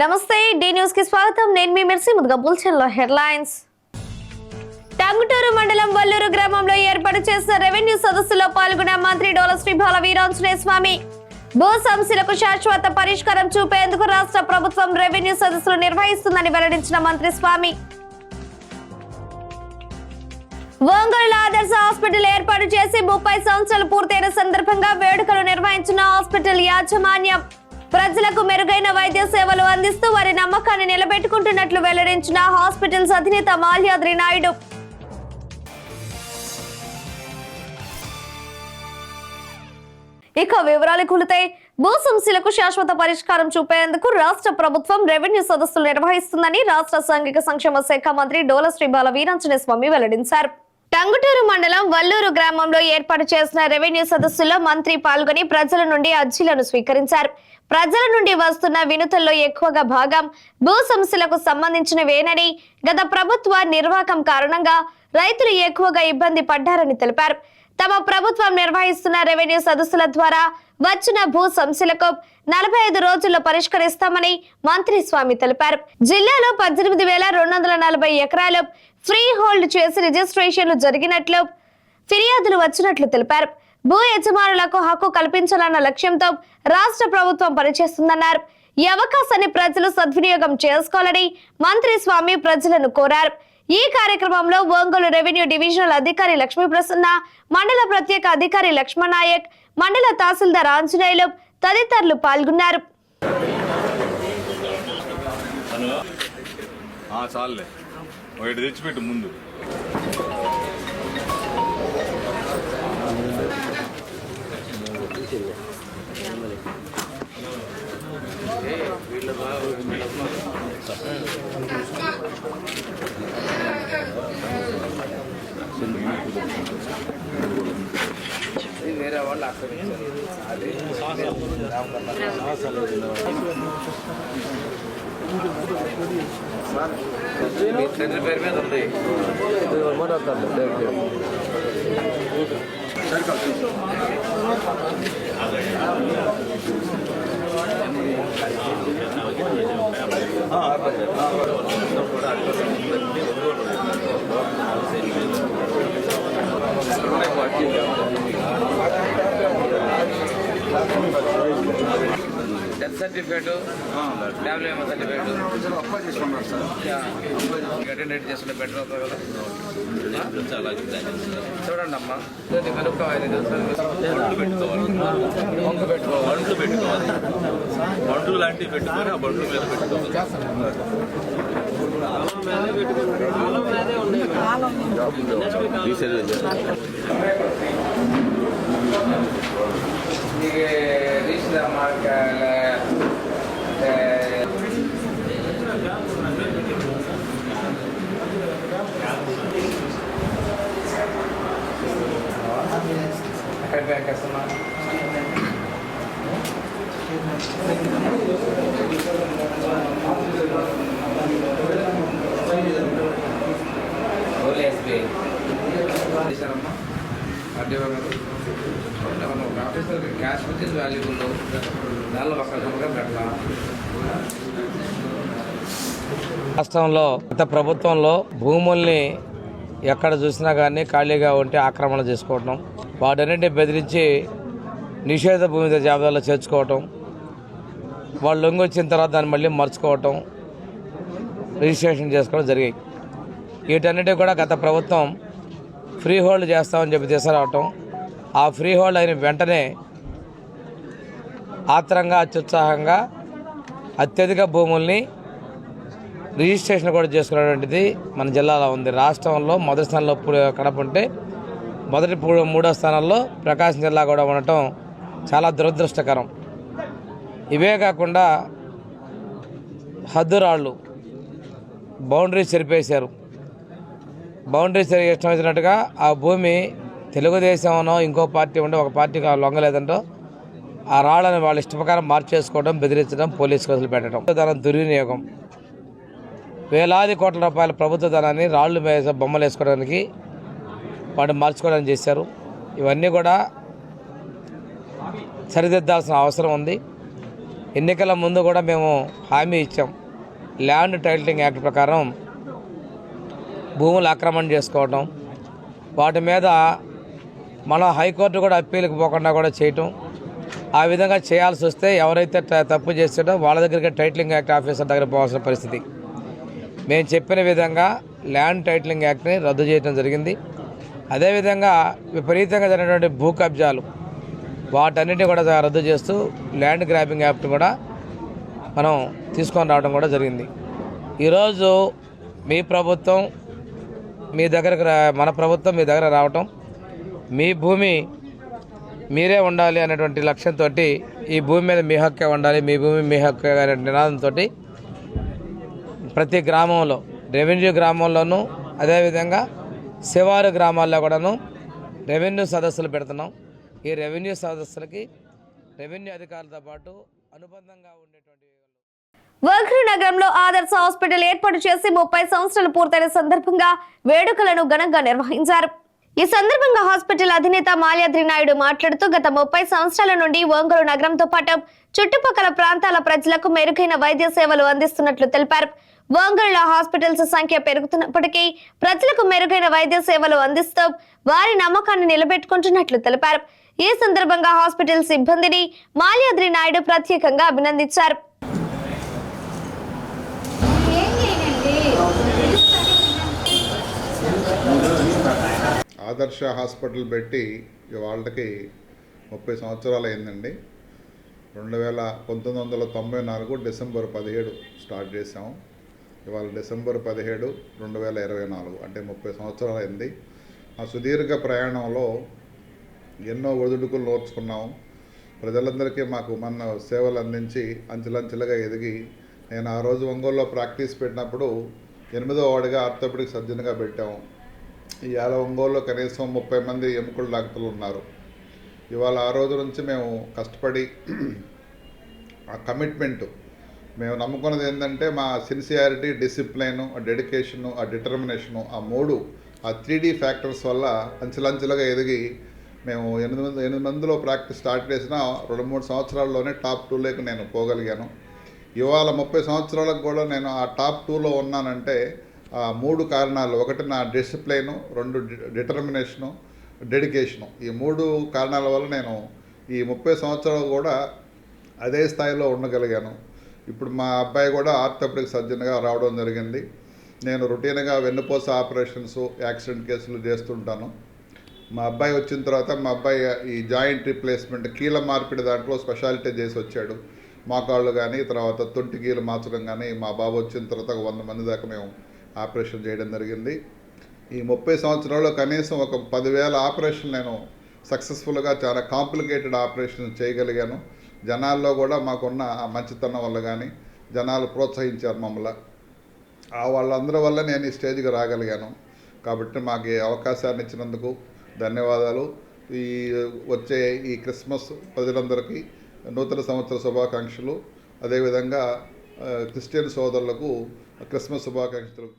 నమస్తే D news కి స్వాగతం. నేను మీ మెర్సీ. ముందుగా బులెటిన్లో హెడ్లైన్స్. టంగుటూరు మండలం వల్లూరు గ్రామంలో ఏర్పాటు చేసిన రెవెన్యూ సదస్సులో పాల్గొన్న మంత్రి డోల శ్రీబాల వీరాంజనేయ స్వామి. భూ సమస్యలకు శాశ్వత పరిష్కారం చూపేందుకు రాష్ట్ర ప్రభుత్వం రెవెన్యూ సదస్సులు నిర్వహిస్తుందని వెల్లడించిన మంత్రి స్వామి. ఒంగోలు ఆదర్శ హాస్పిటల్ ఏర్పాటు చేసి 30 సంవత్సరాలు పూర్తయిన సందర్భంగా వేడుకలు నిర్వహించిన హాస్పిటల్ యాజమాన్యం. ప్రజలకు మెరుగైన వైద్య సేవలు అందిస్తూ వారి నమ్మకాన్ని నిలబెట్టుకుంటున్నట్లు వెల్లడించిన హాస్పిటల్స్ అధినేత మాల్యాద్రి నాయుడు. ఇక వివరాలకు వెళితే భూ సమస్యలకు శాశ్వత పరిష్కారం చూపేందుకు రాష్ట్ర ప్రభుత్వం రెవెన్యూ సదస్సులు నిర్వహిస్తుందని రాష్ట్ర సాంఘిక సంక్షేమ శాఖ మంత్రి డోల శ్రీబాల వీరాంజనేయ స్వామి వెల్లడించారు. టంగుటూరు మండలం వల్లూరు గ్రామంలో ఏర్పాటు చేసిన రెవెన్యూ సదస్సులో మంత్రి పాల్గొని ప్రజల నుండి అర్జీలను స్వీకరించారు. ప్రజల నుండి వస్తున్న వినతుల్లో ఎక్కువగా భాగం భూ సమస్యలకు సంబంధించినవేనని, గత ప్రభుత్వ నిర్వాహకం కారణంగా రైతులు ఎక్కువగా ఇబ్బంది పడ్డారని తెలిపారు. తమ ప్రభుత్వం నిర్వహిస్తున్న రెవెన్యూ సదస్సుల ద్వారా వచ్చిన భూ సమస్యలకు 45 రోజుల్లో పరిష్కరిస్తామని మంత్రి స్వామి తెలిపారు. జిల్లాలో 18,240 ఎకరాలు ఫ్రీ హోల్డ్ చేసి రిజిస్ట్రేషన్లు జరిగినట్లు ఫిర్యాదులు వచ్చినట్లు తెలిపారు. భూ యజమానులకు హక్కు కల్పించాలన్న లక్ష్యంతో రాష్ట్ర ప్రభుత్వం పనిచేస్తుందన్నారు. ఈ అవకాశాన్ని ప్రజలు సద్వినియోగం చేసుకోవాలని మంత్రి స్వామి ప్రజలను కోరారు. ఈ కార్యక్రమంలో ఒంగోలు రెవెన్యూ డివిజనల్ అధికారి లక్ష్మీ ప్రసన్న, మండల ప్రత్యేక అధికారి లక్ష్మణనాయక్, మండల తహసీల్దార్ ఆంజనేయులు తదితరులు పాల్గొన్నారు. వేరే వాళ్ళు అక్కడ అది తండ్రి పేరు మీద ఉంది. Death certificate, family member certificate attendant చేసుకునే బెటర్ అవుతుంది కదా. చూడండి అమ్మా, కనుక్కోవాలి. బండ్లు పెట్టుకోవాలి, బండ్లు లాంటివి పెట్టుకొని ఆ బండ్ల మీద క్యాష్ వచ్చేసి వాల్యూబుల్ దానిలో ఒక సంవత్సరం పెట్టాల. రాష్ట్రంలో గత ప్రభుత్వంలో భూముల్ని ఎక్కడ చూసినా కానీ ఖాళీగా ఉంటే ఆక్రమణ చేసుకోవటం, వాటన్నింటినీ బెదిరించి నిషేధ భూమి జాబితాలో చేర్చుకోవటం, వాళ్ళు లొంగి వచ్చిన తర్వాత దాన్ని మళ్ళీ మర్చుకోవటం, రిజిస్ట్రేషన్ చేసుకోవడం జరిగాయి. వీటన్నిటి కూడా గత ప్రభుత్వం ఫ్రీ హోల్డ్ చేస్తామని చెప్పి తీసుకురావటం, ఆ ఫ్రీ హోల్డ్ అయిన వెంటనే ఆత్రంగా అత్యుత్సాహంగా అత్యధిక భూముల్ని రిజిస్ట్రేషన్ కూడా చేసుకునేటువంటిది మన జిల్లాలో ఉంది. రాష్ట్రంలో మొదటి స్థానంలో కడప ఉంటే మూడో స్థానంలో ప్రకాశం జిల్లా కూడా ఉండటం చాలా దురదృష్టకరం. ఇవే కాకుండా హద్దురాళ్ళు బౌండరీస్ చెరిపేశారు. బౌండరీస్ ఇష్టం వచ్చినట్టుగా ఆ భూమి తెలుగుదేశంలో ఇంకో పార్టీ ఉంటే ఒక పార్టీకి లొంగలేదంటో ఆ రాళ్ళని వాళ్ళ ఇష్ట ప్రకారం మార్చేసుకోవడం, బెదిరించడం, పోలీసు కేసులు పెట్టడం, ధనం దుర్వినియోగం. వేలాది కోట్ల రూపాయల ప్రభుత్వ ధనాన్ని రాళ్ళు బొమ్మలు వేసుకోవడానికి వాడు మార్చుకోవడానికి చేశారు. ఇవన్నీ కూడా సరిదిద్దాల్సిన అవసరం ఉంది. ఎన్నికల ముందు కూడా మేము హామీ ఇచ్చాం. ల్యాండ్ టైటిలింగ్ యాక్ట్ ప్రకారం భూములు ఆక్రమణ చేసుకోవటం, వాటి మీద మన హైకోర్టు కూడా అప్పీలకు పోకుండా కూడా చేయటం, ఆ విధంగా చేయాల్సి వస్తే ఎవరైతే తప్పు చేస్తాడో వాళ్ళ దగ్గరికి టైటిలింగ్ యాక్ట్ ఆఫీసర్ దగ్గర పోవాల్సిన పరిస్థితి. మేము చెప్పిన విధంగా ల్యాండ్ టైటిలింగ్ యాక్ట్ని రద్దు చేయడం జరిగింది. అదేవిధంగా విపరీతంగా జరిగినటువంటి భూ కబ్జాలు వాటన్నిటిని కూడా రద్దు చేస్తూ ల్యాండ్ గ్రాబింగ్ యాక్ట్ కూడా మనం తీసుకొని రావడం కూడా జరిగింది. ఈరోజు మీ ప్రభుత్వం మీ దగ్గరకు మన ప్రభుత్వం మీ దగ్గర రావటం, మీ భూమి మీరే ఉండాలి అనేటువంటి లక్ష్యంతో ఈ భూమి మీద మీ హక్కే ఉండాలి, మీ భూమి మీ హక్కే అనే నినాదంతో ప్రతి గ్రామంలో, రెవెన్యూ గ్రామంలోనూ అదేవిధంగా శివారు గ్రామాల్లో కూడాను రెవెన్యూ సదస్సులు పెడుతున్నాం. ఈ రెవెన్యూ సదస్సులకి రెవెన్యూ అధికారులతో పాటు అనుబంధంగా ఉండేటువంటి వల్గర్ నగరంలో ఆదర్శ హాస్పిటల్ ఏర్పాటు చేసి 30 సంవత్సరాలు పూర్తయిన సందర్భంగా వేడుకలను ఘనంగా నిర్వహించారు. ఈ సందర్భంగా హాస్పిటల్ అధినేత మాల్యాద్రి నాయుడు మాట్లాడుతూ గత 30 సంవత్సరాల నుండి ఒంగోలు నగరంతో పాటు చుట్టుపక్కల ప్రాంతాల ప్రజలకు మెరుగైన వైద్య సేవలు అందిస్తున్నట్లు తెలిపారు. ఒంగోలులో హాస్పిటల్స్ సంఖ్య పెరుగుతున్నప్పటికీ ప్రజలకు మెరుగైన వైద్య సేవలు అందిస్తూ వారి నమ్మకాన్ని నిలబెట్టుకుంటున్నట్లు తెలిపారు. ఈ సందర్భంగా హాస్పిటల్ సిబ్బందిని మాల్యాద్రి నాయుడు ప్రత్యేకంగా అభినందించారు. ఆదర్శ హాస్పిటల్ పెట్టి వాళ్ళకి 30 సంవత్సరాలు అయిందండి. 1994 డిసెంబర్ 17 స్టార్ట్ చేసాము. ఇవాళ డిసెంబర్ 17, 2024 అంటే 30 సంవత్సరాలు అయింది. ఆ సుదీర్ఘ ప్రయాణంలో ఎన్నో ఒడిదుడుకులు నోర్చుకున్నాము. ప్రజలందరికీ మాకు మన సేవలు అందించి అంచెలంచెలుగా ఎదిగి నేను ఆ రోజు ఒంగోలులో ప్రాక్టీస్ పెట్టినప్పుడు 8వ వార్డుగా ఆర్థోపెడిక్ సర్జన్గా పెట్టాము. ఇవాళ ఒంగోలులో కనీసం 30 మంది ఎముకల డాక్టర్లు ఉన్నారు. ఇవాళ ఆ రోజు నుంచి మేము కష్టపడి ఆ కమిట్మెంట్ మేము నమ్ముకున్నది ఏంటంటే మా సిన్సియారిటీ, డిసిప్లైను, ఆ డెడికేషను, ఆ డిటర్మినేషను, ఆ 3D ఫ్యాక్టర్స్ వల్ల అంచెలంచెలుగా ఎదిగి మేము 8 మందిలో ప్రాక్టీస్ స్టార్ట్ చేసిన 2-3 సంవత్సరాల్లోనే టాప్ 2లోకి నేను పోగలిగాను. ఇవాళ 30 సంవత్సరాలకు కూడా నేను ఆ టాప్ 2లో ఉన్నానంటే 3 కారణాలు. ఒకటి నా డిసిప్లైను, 2 డిటర్మినేషను, డెడికేషను. ఈ 3 కారణాల వల్ల నేను ఈ 30 సంవత్సరాలు కూడా అదే స్థాయిలో ఉండగలిగాను. ఇప్పుడు మా అబ్బాయి కూడా ఆర్థోపెడిక్ సర్జన్గా రావడం జరిగింది. నేను రొటీన్గా వెన్నుపూస ఆపరేషన్స్, యాక్సిడెంట్ కేసులు చేస్తుంటాను. మా అబ్బాయి వచ్చిన తర్వాత మా అబ్బాయి ఈ జాయింట్ రీప్లేస్మెంట్, కీళ్ళ మార్పిడి దాంట్లో స్పెషాలిటీ చేసి వచ్చాడు. మోకాళ్ళు కానీ తర్వాత తొంటి కీలు మార్చడం కానీ మా బాబు వచ్చిన తర్వాత 100 మంది దాకా మేము ఆపరేషన్ చేయడం జరిగింది. ఈ 30 సంవత్సరాల్లో కనీసం ఒక 10,000 ఆపరేషన్ నేను సక్సెస్ఫుల్గా చాలా కాంప్లికేటెడ్ ఆపరేషన్ చేయగలిగాను. జనాల్లో కూడా మాకున్న ఆ మంచితనం వల్ల కానీ జనాలు ప్రోత్సహించారు మమ్మల్ని. వాళ్ళందరి వల్ల నేను ఈ స్టేజ్కి రాగలిగాను. కాబట్టి మాకు ఈ అవకాశాన్ని ఇచ్చినందుకు ధన్యవాదాలు. వచ్చే ఈ క్రిస్మస్ ప్రజలందరికీ నూతన సంవత్సర శుభాకాంక్షలు. అదేవిధంగా క్రిస్టియన్ సోదరులకు క్రిస్మస్ శుభాకాంక్షలు.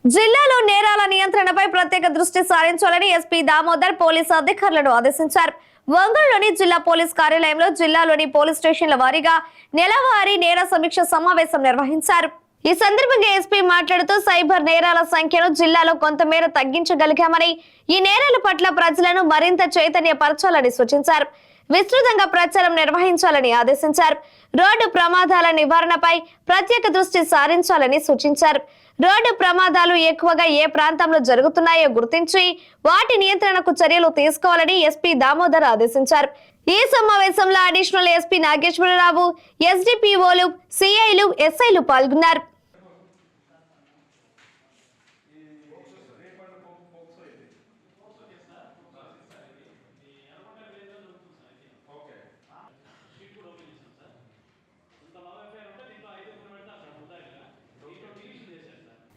జిల్లాలో నేరాల నియంత్రణపై ప్రత్యేక దృష్టి సారించాలని ఎస్పీ దామోదర్ పోలీసు అధికారులను ఆదేశించారు. ఒంగోలులోని జిల్లా పోలీస్ కార్యాలయంలో జిల్లాలోని పోలీస్ స్టేషన్ల వారీగా నెలవారీ నేర సమీక్ష సమావేశం నిర్వహించారు. ఈ సందర్భంగా ఎస్పీ మాట్లాడుతూ సైబర్ నేరాల సంఖ్యను జిల్లాలో కొంతమేర తగ్గించగలిగామని, ఈ నేరాల పట్ల ప్రజలను మరింత చైతన్యపరచాలని సూచించారు. విస్తృతంగా ప్రచారం నిర్వహించాలని ఆదేశించారు. రోడ్డు ప్రమాదాల నివారణపై ప్రత్యేక దృష్టి సారించాలని సూచించారు. రోడ్డు ప్రమాదాలు ఎక్కువగా ఏ ప్రాంతంలో జరుగుతున్నాయో గుర్తించి వాటి నియంత్రణకు చర్యలు తీసుకోవాలని ఎస్పీ దామోదర్ ఆదేశించారు. ఈ సమావేశంలో అడిషనల్ ఎస్పీ నాగేశ్వరరావు, ఎస్డిపిఓలు, సిఐలు, ఎస్ఐలు పాల్గొన్నారు.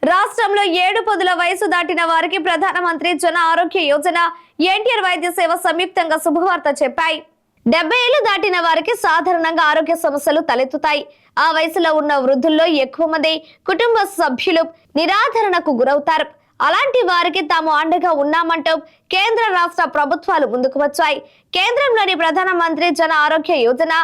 రాష్ట్రంలో 7 పదుల వయసు దాటిన వారికి ప్రధానమంత్రి జన ఆరోగ్య యోజన, ఎన్టీఆర్ వైద్య సేవ సంయుక్తంగా శుభవార్త చెప్పాయి. 70 ఏళ్లు దాటిన వారికి సాధారణంగా ఆరోగ్య సమస్యలు తలెత్తుతాయి. ఆ వయసులో ఉన్న వృద్ధుల్లో ఎక్కువ మంది కుటుంబ సభ్యులు నిరాధరణకు గురవుతారు. అలాంటి వారికి తాము అండగా ఉన్నామంటూ కేంద్ర రాష్ట్ర ప్రభుత్వాలు ముందుకు వచ్చాయి. కేంద్రంలోని ప్రధానమంత్రి జన ఆరోగ్య యోజన,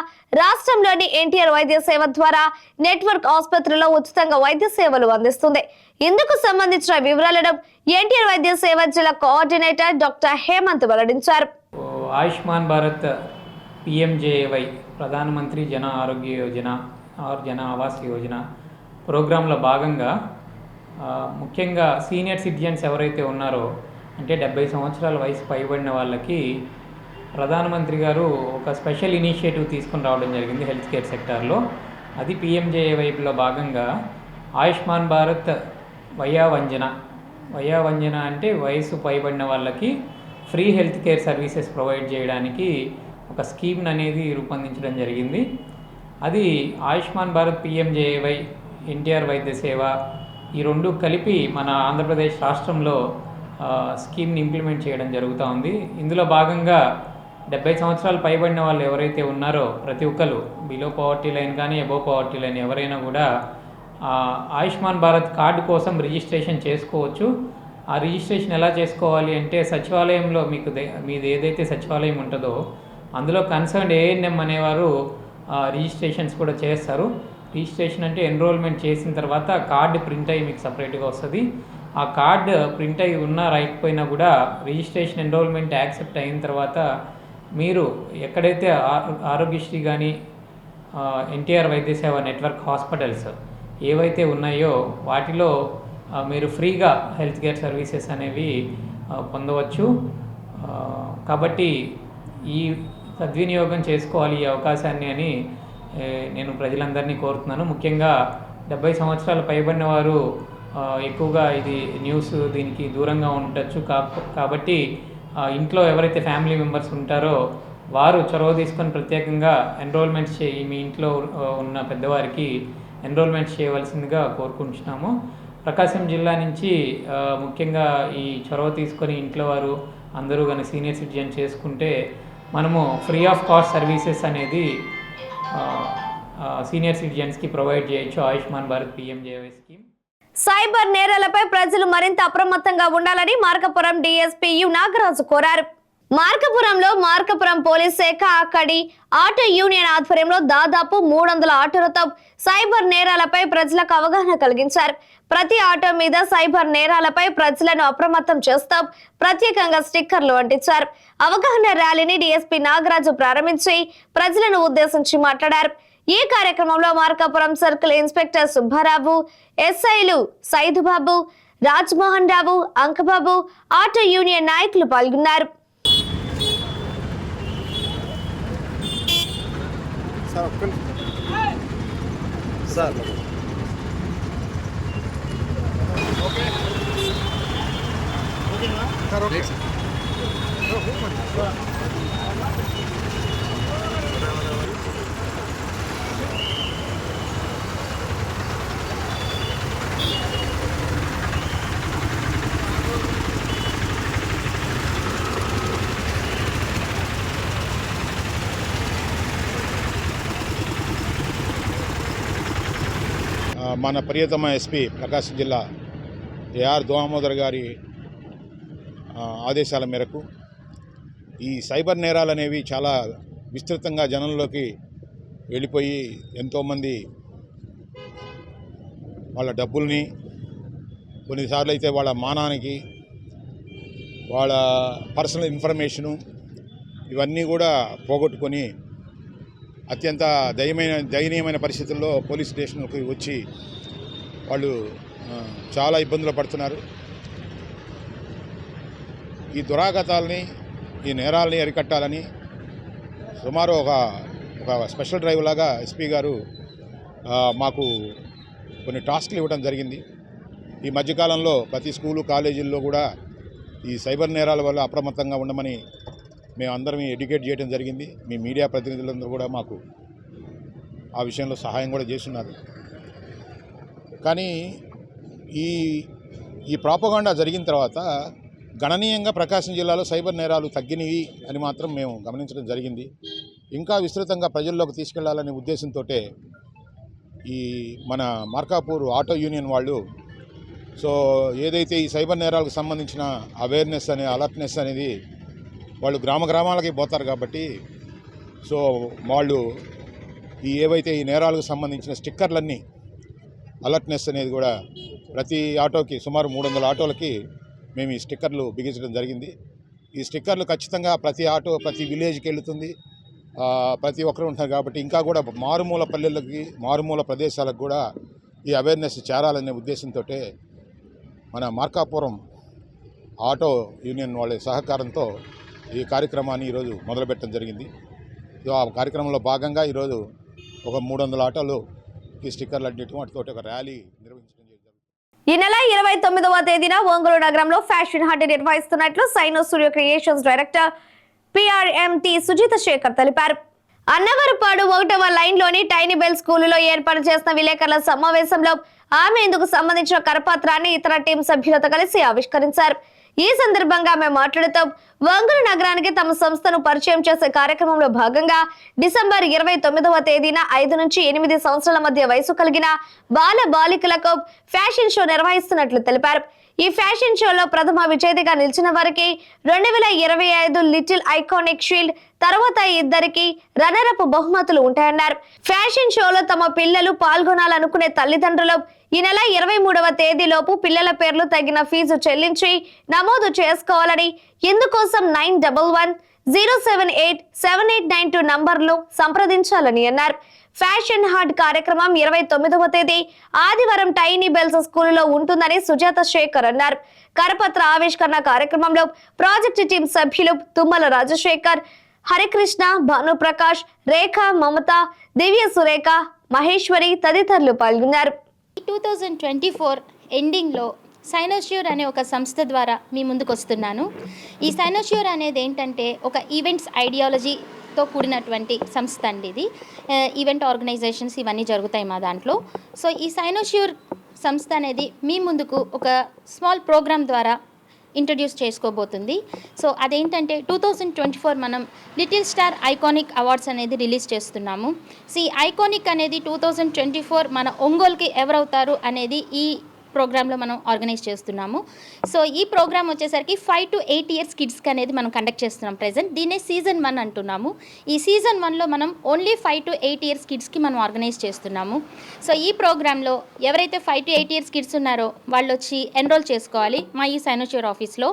రాష్ట్రంలోని ఎన్టీఆర్ వైద్య సేవ ద్వారా నెట్వర్క్ ఆసుపత్రుల్లో ఉచితంగా వైద్య సేవలు అందిస్తుంది. ఇందుకు సంబంధించిన వివరాలను ఎన్టీఆర్ వైద్య సేవ జిల్లా కోఆర్డినేటర్ డాక్టర్ హేమంత్ వెల్లడించారు. ఆయుష్మాన్ భారత్ PMJAY ప్రధానమంత్రి జన ఆరోగ్య యోజన ఆర్ జన ఆవాస్ యోజన ప్రోగ్రాంలో భాగంగా ముఖ్యంగా సీనియర్ సిటిజన్స్ ఎవరైతే ఉన్నారో అంటే 70 సంవత్సరాల వయసు పైబడిన వాళ్ళకి ప్రధానమంత్రి గారు ఒక స్పెషల్ ఇనిషియేటివ్ తీసుకుని రావడం జరిగింది హెల్త్ కేర్ సెక్టార్లో. అది PMJAYలో భాగంగా ఆయుష్మాన్ భారత్ వయోవంజన అంటే వయసు పైబడిన వాళ్ళకి free health care services provide చేయడానికి ఒక స్కీమ్ అనేది రూపొందించడం జరిగింది. అది ఆయుష్మాన్ భారత్ PMJAY ఎన్టీఆర్ వైద్య సేవ ఈ రెండు కలిపి మన ఆంధ్రప్రదేశ్ రాష్ట్రంలో స్కీమ్ని ఇంప్లిమెంట్ చేయడం జరుగుతూ ఉంది. ఇందులో భాగంగా 70 సంవత్సరాలు పైబడిన వాళ్ళు ఎవరైతే ఉన్నారో ప్రతి ఒక్కరు బిలో పవర్టీ లైన్ కానీ అబోవ్ పవర్టీ లైన్ ఎవరైనా కూడా ఆయుష్మాన్ భారత్ కార్డు కోసం రిజిస్ట్రేషన్ చేసుకోవచ్చు. ఆ రిజిస్ట్రేషన్ ఎలా చేసుకోవాలి అంటే సచివాలయంలో మీది ఏదైతే సచివాలయం ఉంటుందో అందులో కన్సర్న్డ్ ANM అనేవారు రిజిస్ట్రేషన్స్ కూడా చేస్తారు. రిజిస్ట్రేషన్ అంటే ఎన్రోల్మెంట్ చేసిన తర్వాత కార్డు ప్రింట్ అయ్యి మీకు సపరేట్గా వస్తుంది. ఆ కార్డు ప్రింట్ అయ్యి ఉన్నా రాయకపోయినా కూడా రిజిస్ట్రేషన్ ఎన్రోల్మెంట్ యాక్సెప్ట్ అయిన తర్వాత మీరు ఎక్కడైతే ఆరోగ్యశ్రీ కానీ ఎన్టీఆర్ వైద్య సేవ నెట్వర్క్ హాస్పిటల్స్ ఏవైతే ఉన్నాయో వాటిలో మీరు ఫ్రీగా హెల్త్ కేర్ సర్వీసెస్ అనేవి పొందవచ్చు. కాబట్టి ఈ సద్వినియోగం చేసుకోవాలి ఈ అవకాశాన్ని అని నేను ప్రజలందరినీ కోరుతున్నాను. ముఖ్యంగా 70 సంవత్సరాలు పైబడిన వారు ఎక్కువగా ఇది న్యూస్ దీనికి దూరంగా ఉండొచ్చు. కాబట్టి ఇంట్లో ఎవరైతే ఫ్యామిలీ మెంబర్స్ ఉంటారో వారు చొరవ తీసుకొని ప్రత్యేకంగా ఎన్రోల్మెంట్ మీ ఇంట్లో ఉన్న పెద్దవారికి ఎన్రోల్మెంట్ చేయవలసిందిగా కోరుకుంటున్నాము. ప్రకాశం జిల్లా నుంచి ముఖ్యంగా ఈ చొరవ తీసుకొని ఇంట్లో వారు అందరూ కానీ సీనియర్ సిటిజన్ చేసుకుంటే మనము ఫ్రీ ఆఫ్ కాస్ట్ సర్వీసెస్ అనేది సీనియర్ సిటిజన్స్కి ప్రొవైడ్ చేయొచ్చు Ayushman Bharat PMJAY scheme. Cyber నేరాలపై ప్రజలు మరింత అప్రమత్తంగా ఉండాలని మార్కాపురం DSP యు నాగరాజు కోరారు. మార్కాపురం పోలీస్ శాఖ అక్కడి ఆటో యూనియన్ ఆధ్వర్యంలో దాదాపు 300 ఆటోలతో సైబర్ నేరాలపై ప్రజలకు అవగాహన కలిగించారు. ప్రతి ఆటో మీద సైబర్ నేరాలపై ప్రజలను అప్రమత్తం చేస్తూ ప్రత్యేకంగా స్టిక్కర్లు అంటించారు. అవగాహన ర్యాలీని DSP నాగరాజు ప్రారంభించి ప్రజలను ఉద్దేశించి మాట్లాడారు. ఈ కార్యక్రమంలో మార్కాపురం సర్కిల్ ఇన్స్పెక్టర్ సుబ్బారావు, SIలు సైదుబాబు, రాజ్మోహన్ రావు, అంకబాబు, ఆటో యూనియన్ నాయకులు పాల్గొన్నారు. మన ప్రియతమ SP ప్రకాశం జిల్లా AR దామోదర్ గారి ఆదేశాల మేరకు ఈ సైబర్ నేరాలు అనేవి చాలా విస్తృతంగా జనంలోకి వెళ్ళిపోయి ఎంతోమంది వాళ్ళ డబ్బుల్ని కొన్నిసార్లు అయితే వాళ్ళ మానానికి వాళ్ళ పర్సనల్ ఇన్ఫర్మేషను ఇవన్నీ కూడా పోగొట్టుకొని అత్యంత దయనీయమైన పరిస్థితుల్లో పోలీస్ స్టేషన్కి వచ్చి వాళ్ళు చాలా ఇబ్బందులు పడుతున్నారు. ఈ దురాగతాలని ఈ నేరాలని అరికట్టాలని సుమారు ఒక స్పెషల్ డ్రైవ్ లాగా SP గారు మాకు కొన్ని టాస్క్లు ఇవ్వడం జరిగింది. ఈ మధ్యకాలంలో ప్రతి స్కూలు కాలేజీల్లో కూడా ఈ సైబర్ నేరాల వల్ల అప్రమత్తంగా ఉండమని మేము అందరం ఎడ్యుకేట్ చేయడం జరిగింది. మీ మీడియా ప్రతినిధులందరూ కూడా మాకు ఆ విషయంలో సహాయం కూడా చేస్తున్నారు. కానీ ఈ ప్రాపగాండా జరిగిన తర్వాత గణనీయంగా ప్రకాశం జిల్లాలో సైబర్ నేరాలు తగ్గినవి అని మాత్రం మేము గమనించడం జరిగింది. ఇంకా విస్తృతంగా ప్రజల్లోకి తీసుకెళ్లాలనే ఉద్దేశంతో ఈ మన మార్కాపూర్ ఆటో యూనియన్ వాళ్ళు సో ఏదైతే ఈ సైబర్ నేరాలకు సంబంధించిన అవేర్నెస్ అలర్ట్నెస్ అనేది వాళ్ళు గ్రామాలకి పోతారు కాబట్టి సో వాళ్ళు ఏవైతే ఈ నేరాలకు సంబంధించిన స్టిక్కర్లన్నీ అలర్ట్నెస్ అనేది కూడా ప్రతి ఆటోకి సుమారు 300 ఆటోలకి మేము ఈ స్టిక్కర్లు బిగించడం జరిగింది. ఈ స్టిక్కర్లు ఖచ్చితంగా ప్రతి ఆటో ప్రతి విలేజ్కి వెళుతుంది, ప్రతి ఒక్కరు ఉంటారు కాబట్టి ఇంకా కూడా మారుమూల పల్లెలకి మారుమూల ప్రదేశాలకు కూడా ఈ అవేర్నెస్ చేరాలనే ఉద్దేశంతో మన మార్కాపురం ఆటో యూనియన్ వాళ్ళ సహకారంతో ఈ కార్యక్రమాన్ని ఈరోజు మొదలుపెట్టడం జరిగింది. ఆ కార్యక్రమంలో భాగంగా ఈరోజు ఒక 300 ఆటోలుకి స్టిక్కర్లు అడ్డేయడం వాటితో ఒక ర్యాలీ నిర్వహించడం జరిగింది. ఈ నెల 29వ తేదీన ఒంగోలు నగరంలో ఫ్యాషన్ హట్ నిర్వహిస్తున్నట్లు సైనో studio creations director PRMT Sujitha Shekhar తెలిపారు. అన్నవరపాడు 1వ లైన్లోని టైనీ బెల్ స్కూలులో ఏర్పాటు చేసిన విలేకరుల సమావేశంలో ఆమె ఇందుకు సంబంధించిన కరపత్రాన్ని ఇతర టీం సభ్యులతో కలిసి ఆవిష్కరించారు. ఈ సందర్భంగా ఆమె మాట్లాడుతూ ఒంగోలు నగరానికి తమ సంస్థను పరిచయం చేసే కార్యక్రమంలో భాగంగా డిసెంబర్ 29వ తేదీన 5 నుంచి 8 సంవత్సరాల మధ్య వయసు కలిగిన బాలికలకు ఫ్యాషన్ షో నిర్వహిస్తున్నట్లు తెలిపారు. ఈ ఫ్యాషన్ షోలో ప్రథమ విజేతగా నిలిచిన వారికి 2025 లిటిల్ ఐకానిక్ షీల్డ్, తర్వాత ఇద్దరికి రన్నరప్ బహుమతులు ఉంటాయన్నారు. ఫ్యాషన్ షోలో తమ పిల్లలు పాల్గొనాలనుకునే తల్లిదండ్రులు ఈ నెల 23వ తేదీలోపు పిల్లల పేర్లు తగిన ఫీజు చెల్లించి నమోదు చేసుకోవాలని, ఇందుకోసం 9110787892 నంబర్లు సంప్రదించాలని అన్నారు. ఫ్యాషన్ హార్ట్ కార్యక్రమం 29వ తేదీ ఆదివారం టైనీ బెల్స్ స్కూలులో ఉంటుందని సుజాత శేఖర్ అన్నారు. కరపత్ర ఆవిష్కరణ కార్యక్రమంలో ప్రాజెక్టు టీం సభ్యులు తుమ్మల రాజశేఖర్, హరికృష్ణ, భానుప్రకాష్, రేఖ, మమత, దివ్య సురేఖ, మహేశ్వరి తదితరులు పాల్గొన్నారు. 2024 ఎండింగ్లో సైనోష్యూర్ అనే ఒక సంస్థ ద్వారా మీ ముందుకు వస్తున్నాను. ఈ సైనోష్యూర్ అనేది ఏంటంటే ఒక ఈవెంట్స్ ఐడియాలజీతో కూడినటువంటి సంస్థ అండి. ఇది ఈవెంట్ ఆర్గనైజేషన్స్ ఇవన్నీ జరుగుతాయి మా దాంట్లో. సో ఈ సైనోష్యూర్ సంస్థ అనేది మీ ముందుకు ఒక స్మాల్ ప్రోగ్రామ్ ద్వారా ఇంట్రడ్యూస్ చేసుకోబోతుంది. సో అదేంటంటే 2024 మనం లిటిల్ స్టార్ ఐకానిక్ అవార్డ్స్ అనేది రిలీజ్ చేస్తున్నాము. సో ఈ ఐకానిక్ అనేది 2024 మన ఒంగోలుకి ఎవరవుతారు అనేది ఈ ప్రోగ్రాంలో మనం ఆర్గనైజ్ చేస్తున్నాము. సో ఈ ప్రోగ్రామ్ వచ్చేసరికి 5 to 8 years కిడ్స్కి అనేది మనం కండక్ట్ చేస్తున్నాం ప్రెజెంట్. దీన్నే సీజన్ 1 అంటున్నాము. ఈ సీజన్ 1లో మనం ఓన్లీ 5 to 8 years కిడ్స్కి మనం ఆర్గనైజ్ చేస్తున్నాము. సో ఈ ప్రోగ్రాంలో ఎవరైతే 5 to 8 years కిడ్స్ ఉన్నారో వాళ్ళు వచ్చి ఎన్రోల్ చేసుకోవాలి మా ఈ సైనోష్యూర్ ఆఫీస్లో.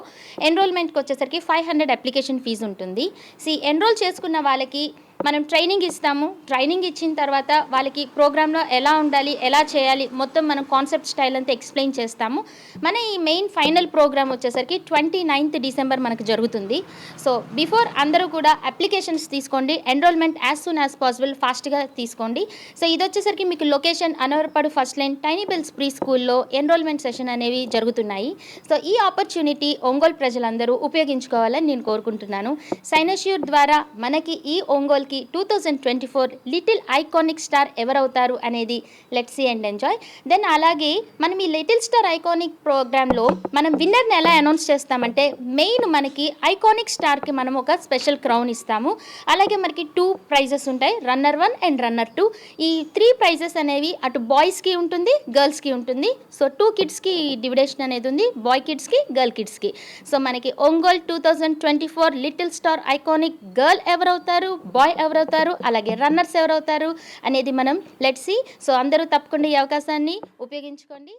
ఎన్రోల్మెంట్కి వచ్చేసరికి 500 అప్లికేషన్ ఫీజు ఉంటుంది. సో ఎన్రోల్ చేసుకున్న వాళ్ళకి మనం ట్రైనింగ్ ఇస్తాము. ట్రైనింగ్ ఇచ్చిన తర్వాత వాళ్ళకి ప్రోగ్రాంలో ఎలా ఉండాలి, ఎలా చేయాలి, మొత్తం మనం కాన్సెప్ట్ స్టైల్ అంతా ఎక్స్ప్లెయిన్ చేస్తాము. మన ఈ మెయిన్ ఫైనల్ ప్రోగ్రామ్ వచ్చేసరికి 29th డిసెంబర్ మనకు జరుగుతుంది. సో బిఫోర్ అందరూ కూడా అప్లికేషన్స్ తీసుకోండి. Enrollment as soon as possible ఫాస్ట్గా తీసుకోండి. సో ఇది వచ్చేసరికి మీకు location Anavarapadu first line tiny bells pre స్కూల్లో ఎన్రోల్మెంట్ సెషన్ అనేవి జరుగుతున్నాయి. సో ఈ ఆపర్చునిటీ ఒంగోలు ప్రజలందరూ ఉపయోగించుకోవాలని నేను కోరుకుంటున్నాను. సైనోష్యూర్ ద్వారా మనకి ఈ ఒంగోలుకి 2024 లిటిల్ ఐకానిక్ స్టార్ ఎవరవుతారు అనేది let's see and enjoy. Then అలాగే మనం ఈ లిటిల్ స్టార్ ఐకానిక్ ప్రోగ్రాంలో మనం విన్నర్ని ఎలా అనౌన్స్ చేస్తామంటే మెయిన్ మనకి ఐకానిక్ స్టార్కి మనం ఒక స్పెషల్ క్రౌన్ ఇస్తాము. అలాగే మనకి 2 prizes ఉంటాయి, రన్నర్ 1 అండ్ రన్నర్ 2. ఈ 3 prizes అనేవి అటు బాయ్స్కి ఉంటుంది, గర్ల్స్కి ఉంటుంది. సో 2 kidsకి డివిడేషన్ అనేది ఉంది, బాయ్ కిడ్స్కి, గర్ల్ కిడ్స్కి. సో మనకి Ongole 2024 little star iconic girl ఎవరవుతారు, బాయ్ ఎవరవుతారు, అలాగే రన్నర్స్ ఎవరవుతారు అనేది మనం లెట్స్ సీ. సో అందరూ తప్పకుండా ఈ అవకాశాన్ని ఉపయోగించుకోండి.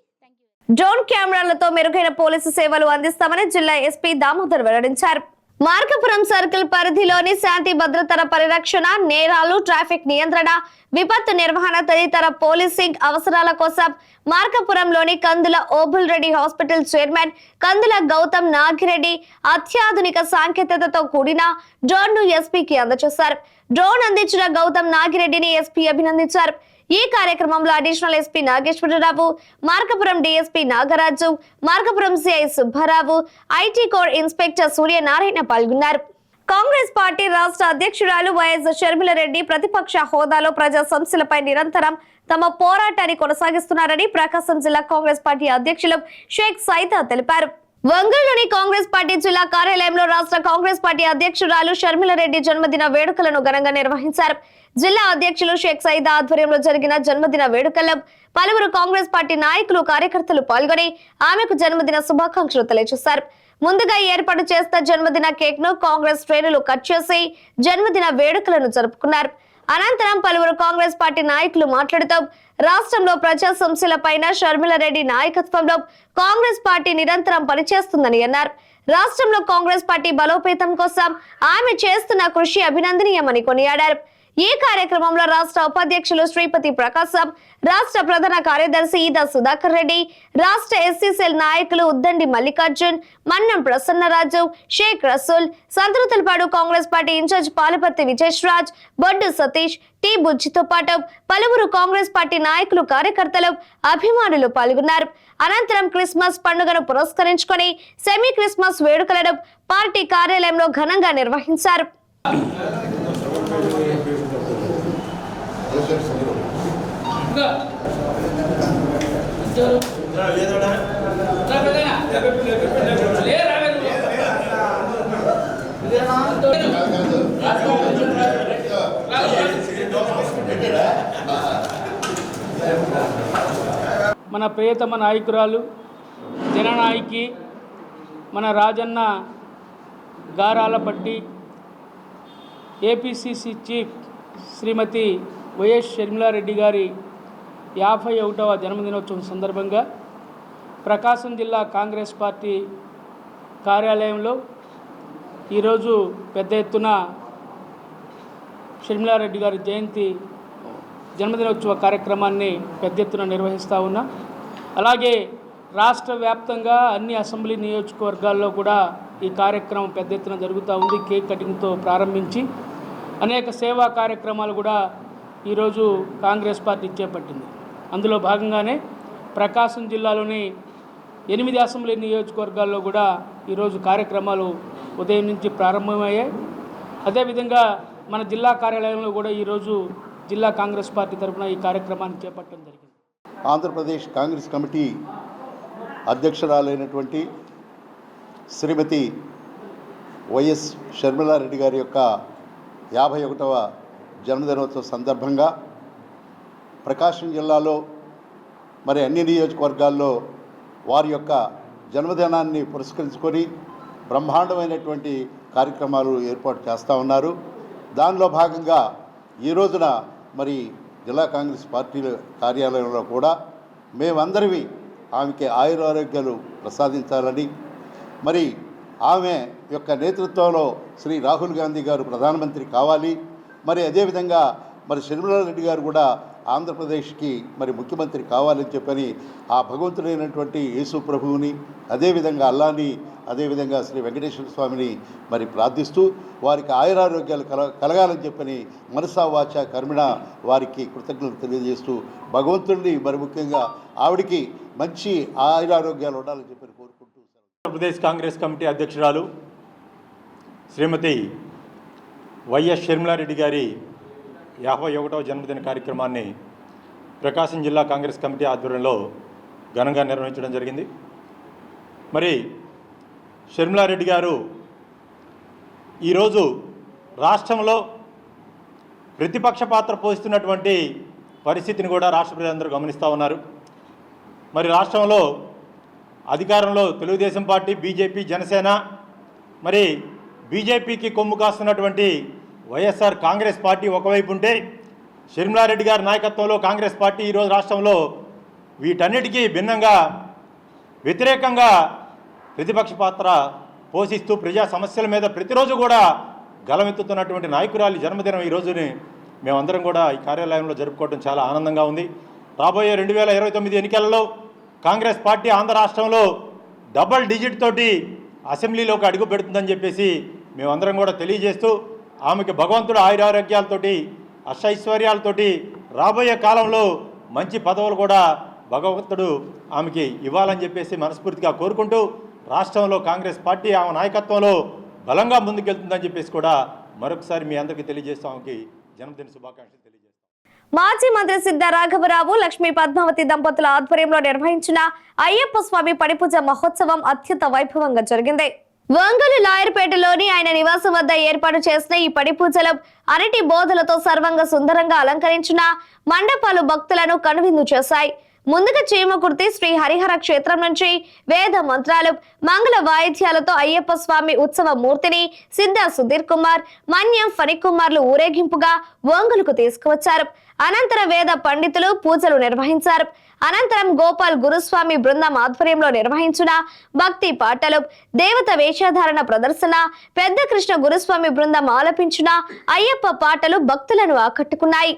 డ్రోన్ కెమెరాలతో మెరుగైన పోలీసు సేవలు అందిస్తామని జిల్లా ఎస్పీ దామోదర్ వెల్లడించారు. మార్కాపురం సర్కిల్ పరిధిలోని శాంతి భద్రతల పరిరక్షణ, నేరాలు, ట్రాఫిక్ నియంత్రణ, విపత్తు నిర్వహణ తదితర పోలీసింగ్ అవసరాల కోసం మార్కాపురంలోని కందుల ఓబుల్ రెడ్డి హాస్పిటల్ చైర్మన్ కందుల గౌతమ్ నాగిరెడ్డి అత్యాధునిక సాంకేతికతతో కూడిన డ్రోన్ ను ఎస్పీకి అందజేశారు. డ్రోన్ అందించిన గౌతమ్ నాగిరెడ్డిని ఎస్పీ అభినందించారు. ఈ కార్యక్రమంలో additional SP Nageswara Rao, Markapuram DSP Nagaraju, Markapuram CI Subbarao, IT core inspector Suryanarayana పాల్గొన్నారు. కాంగ్రెస్ పార్టీ రాష్ట్ర అధ్యక్షురాలు వైఎస్ షర్మిలారెడ్డి ప్రతిపక్ష హోదాలో ప్రజా సమస్యలపై నిరంతరం తమ పోరాటాన్ని కొనసాగిస్తున్నారని ప్రకాశం జిల్లా కాంగ్రెస్ పార్టీ అధ్యక్షులు షేక్ సైదా తెలిపారు. ఒంగోలులోని కాంగ్రెస్ పార్టీ జిల్లా కార్యాలయంలో రాష్ట్ర కాంగ్రెస్ పార్టీ అధ్యక్షురాలు షర్మిలారెడ్డి జన్మదిన వేడుకలను ఘనంగా నిర్వహించారు. జిల్లా అధ్యక్షులు షేక్ సయీద్ ఆధ్వర్యంలో జరిగిన జన్మదిన వేడుకల్లో పలువురు కాంగ్రెస్ పార్టీ నాయకులు కార్యకర్తలు పాల్గొని ఆమెకు జన్మదిన శుభాకాంక్షలు తెలియజేశారు. ముందుగా ఏర్పాటు చేసిన జన్మదిన కేక్ ను కాంగ్రెస్ శ్రేణులు కట్ చేసి జన్మదిన వేడుకలను జరుపుకున్నారు. అనంతరం పలువురు కాంగ్రెస్ పార్టీ నాయకులు మాట్లాడుతూ రాష్ట్రంలో ప్రజా సమస్యలపైన షర్మిలారెడ్డి నాయకత్వంలో కాంగ్రెస్ పార్టీ నిరంతరం పనిచేస్తుందని అన్నారు. రాష్ట్రంలో కాంగ్రెస్ పార్టీ బలోపేతం కోసం ఆమె చేస్తున్న కృషి అభినందనీయమని కొనియాడారు. ఈ కార్యక్రమంలో రాష్ట్ర ఉపాధ్యక్షులు శ్రీపతి ప్రకాశం, రాష్ట్ర ప్రధాన కార్యదర్శి ఈదా సుధాకర్ రెడ్డి, రాష్ట్ర ఎస్సీసీఎల్ నాయకులు ఉద్దండి మల్లికార్జున్, మన్నం ప్రసన్నరాజు, షేక్ రసూల్, సంతృతులపాడు కాంగ్రెస్ పార్టీ ఇన్ఛార్జ్ పాలపర్తి విజేష్రాజ్, బొడ్డు సతీష్, టి బుజ్జితో పాటు పలువురు కాంగ్రెస్ పార్టీ నాయకులు, కార్యకర్తలు, అభిమానులు పాల్గొన్నారు. అనంతరం క్రిస్మస్ పండుగను పురస్కరించుకొని సెమీ క్రిస్మస్ వేడుకలను పార్టీ కార్యాలయంలో ఘనంగా నిర్వహించారు. మన ప్రియతమ నాయకురాలు జననాయకి మన రాజన్న గారాలపట్టి ఏపీసీసీ చీఫ్ శ్రీమతి వైఎస్ షర్మిలారెడ్డి గారి 51వ జన్మదినోత్సవం సందర్భంగా ప్రకాశం జిల్లా కాంగ్రెస్ పార్టీ కార్యాలయంలో ఈరోజు పెద్ద ఎత్తున షర్మిలారెడ్డి గారి జన్మదినోత్సవ కార్యక్రమాన్ని పెద్ద ఎత్తున నిర్వహిస్తూ ఉన్నా. అలాగే రాష్ట్ర వ్యాప్తంగా అన్ని అసెంబ్లీ నియోజకవర్గాల్లో కూడా ఈ కార్యక్రమం పెద్ద ఎత్తున జరుగుతూ ఉంది. కేక్ కటింగ్తో ప్రారంభించి అనేక సేవా కార్యక్రమాలు కూడా ఈరోజు కాంగ్రెస్ పార్టీ చేపట్టింది. అందులో భాగంగానే ప్రకాశం జిల్లాలోని 8 అసెంబ్లీ నియోజకవర్గాల్లో కూడా ఈరోజు కార్యక్రమాలు ఉదయం నుంచి ప్రారంభమయ్యాయి. అదేవిధంగా మన జిల్లా కార్యాలయంలో కూడా ఈరోజు జిల్లా కాంగ్రెస్ పార్టీ తరఫున ఈ కార్యక్రమాన్ని చేపట్టడం జరిగింది. ఆంధ్రప్రదేశ్ కాంగ్రెస్ కమిటీ అధ్యక్షురాలైనటువంటి శ్రీమతి వైఎస్ షర్మిలారెడ్డి గారి యొక్క 51వ జన్మదినోత్సవ సందర్భంగా ప్రకాశం జిల్లాలో మరి అన్ని నియోజకవర్గాల్లో వారి యొక్క జన్మదినాన్ని పురస్కరించుకొని బ్రహ్మాండమైనటువంటి కార్యక్రమాలు ఏర్పాటు చేస్తూ ఉన్నారు. దానిలో భాగంగా ఈ రోజున మరి జిల్లా కాంగ్రెస్ పార్టీ కార్యాలయంలో కూడా మేమందరివి ఆమెకి ఆయురారోగ్యాలు ప్రసాదించాలని, మరి ఆమె యొక్క నేతృత్వంలో శ్రీ రాహుల్ గాంధీ గారు ప్రధానమంత్రి కావాలి, మరి అదేవిధంగా మరి షర్మిలారెడ్డి గారు కూడా ఆంధ్రప్రదేశ్కి మరి ముఖ్యమంత్రి కావాలని చెప్పని ఆ భగవంతుడైనటువంటి యేసు ప్రభువుని, అదేవిధంగా అల్లాని, అదేవిధంగా శ్రీ వెంకటేశ్వర స్వామిని మరి ప్రార్థిస్తూ వారికి ఆయురారోగ్యాలు కలగాలని చెప్పని మనసా వాచ కర్మిణ వారికి కృతజ్ఞతలు తెలియజేస్తూ భగవంతుడిని మరి ముఖ్యంగా ఆవిడికి మంచి ఆయురారోగ్యాలు ఉండాలని చెప్పని కోరుకుంటూ ఆంధ్రప్రదేశ్ కాంగ్రెస్ కమిటీ అధ్యక్షురాలు శ్రీమతి వైఎస్ షర్మిలారెడ్డి గారి 51వ జన్మదిన కార్యక్రమాన్ని ప్రకాశం జిల్లా కాంగ్రెస్ కమిటీ ఆధ్వర్యంలో ఘనంగా నిర్వహించడం జరిగింది. మరి షర్మిలారెడ్డి గారు ఈరోజు రాష్ట్రంలో ప్రతిపక్ష పాత్ర పోషిస్తున్నటువంటి పరిస్థితిని కూడా రాష్ట్ర ప్రజలందరూ గమనిస్తూ ఉన్నారు. మరి రాష్ట్రంలో అధికారంలో తెలుగుదేశం పార్టీ, బీజేపీ, జనసేన, మరి బీజేపీకి కొమ్ము కాస్తున్నటువంటి వైఎస్ఆర్ కాంగ్రెస్ పార్టీ ఒకవైపు ఉంటే, షర్మిలారెడ్డి గారి నాయకత్వంలో కాంగ్రెస్ పార్టీ ఈరోజు రాష్ట్రంలో వీటన్నిటికీ భిన్నంగా వ్యతిరేకంగా ప్రతిపక్ష పాత్ర పోషిస్తూ ప్రజా సమస్యల మీద ప్రతిరోజు కూడా గలమెత్తుతున్నటువంటి నాయకురాలి జన్మదినం ఈ రోజుని మేమందరం కూడా ఈ కార్యాలయంలో జరుపుకోవడం చాలా ఆనందంగా ఉంది. రాబోయే 2029 ఎన్నికలలో కాంగ్రెస్ పార్టీ ఆంధ్ర రాష్ట్రంలో డబుల్ డిజిట్ తోటి అసెంబ్లీలోకి అడుగు పెడుతుందని చెప్పేసి మేమందరం కూడా తెలియజేస్తూ ఆమెకి భగవంతుడు ఆయురారోగ్యాలతోటి అష్టైశ్వర్యాలతోటి రాబోయే కాలంలో మంచి పదవులు కూడా భగవంతుడు ఆమెకి ఇవ్వాలని చెప్పేసి మనస్ఫూర్తిగా కోరుకుంటూ రాష్ట్రంలో కాంగ్రెస్ పార్టీ ఆమె నాయకత్వంలో బలంగా ముందుకెళ్తుందని చెప్పేసి కూడా మరొకసారి మీ అందరికీ తెలియజేస్తాం. ఆమెకి జన్మదిన శుభాకాంక్షలు తెలియజేస్తాం. మాజీ మంత్రి సిద్ధ రాఘవరావు, లక్ష్మీ పద్మావతి దంపతుల ఆధ్వర్యంలో నిర్వహించిన అయ్యప్ప స్వామి పడిపూజ మహోత్సవం అత్యంత వైభవంగా జరిగింది. వంగలు లాయర్పేటలోని ఆయన నివాసం వద్ద ఏర్పాటు చేసిన ఈ పడిపూజలో అరటి బోధలతో సర్వంగా సుందరంగా అలంకరించిన మండపాలు భక్తులను కనువిందు చేశాయి. ముందుగా చీమకుర్తి శ్రీ హరిహర క్షేత్రం నుంచి వేద మంత్రాలు, మంగళ వాయిద్యాలతో అయ్యప్ప స్వామి ఉత్సవ మూర్తిని సిద్ధ సుధీర్ కుమార్, మన్యం ఫణికుమార్లు ఊరేగింపుగా వంగలకు తీసుకువచ్చారు. అనంతరం వేద పండితులు పూజలు నిర్వహించారు. అనంతరం గోపాల్ గురుస్వామి బృందం ఆధ్వర్యంలో నిర్వహించిన భక్తి పాటలు, దేవత వేషధారణ ప్రదర్శన, పెద్ద కృష్ణ గురుస్వామి బృందం ఆలపించిన అయ్యప్ప పాటలు భక్తులను ఆకట్టుకున్నాయి.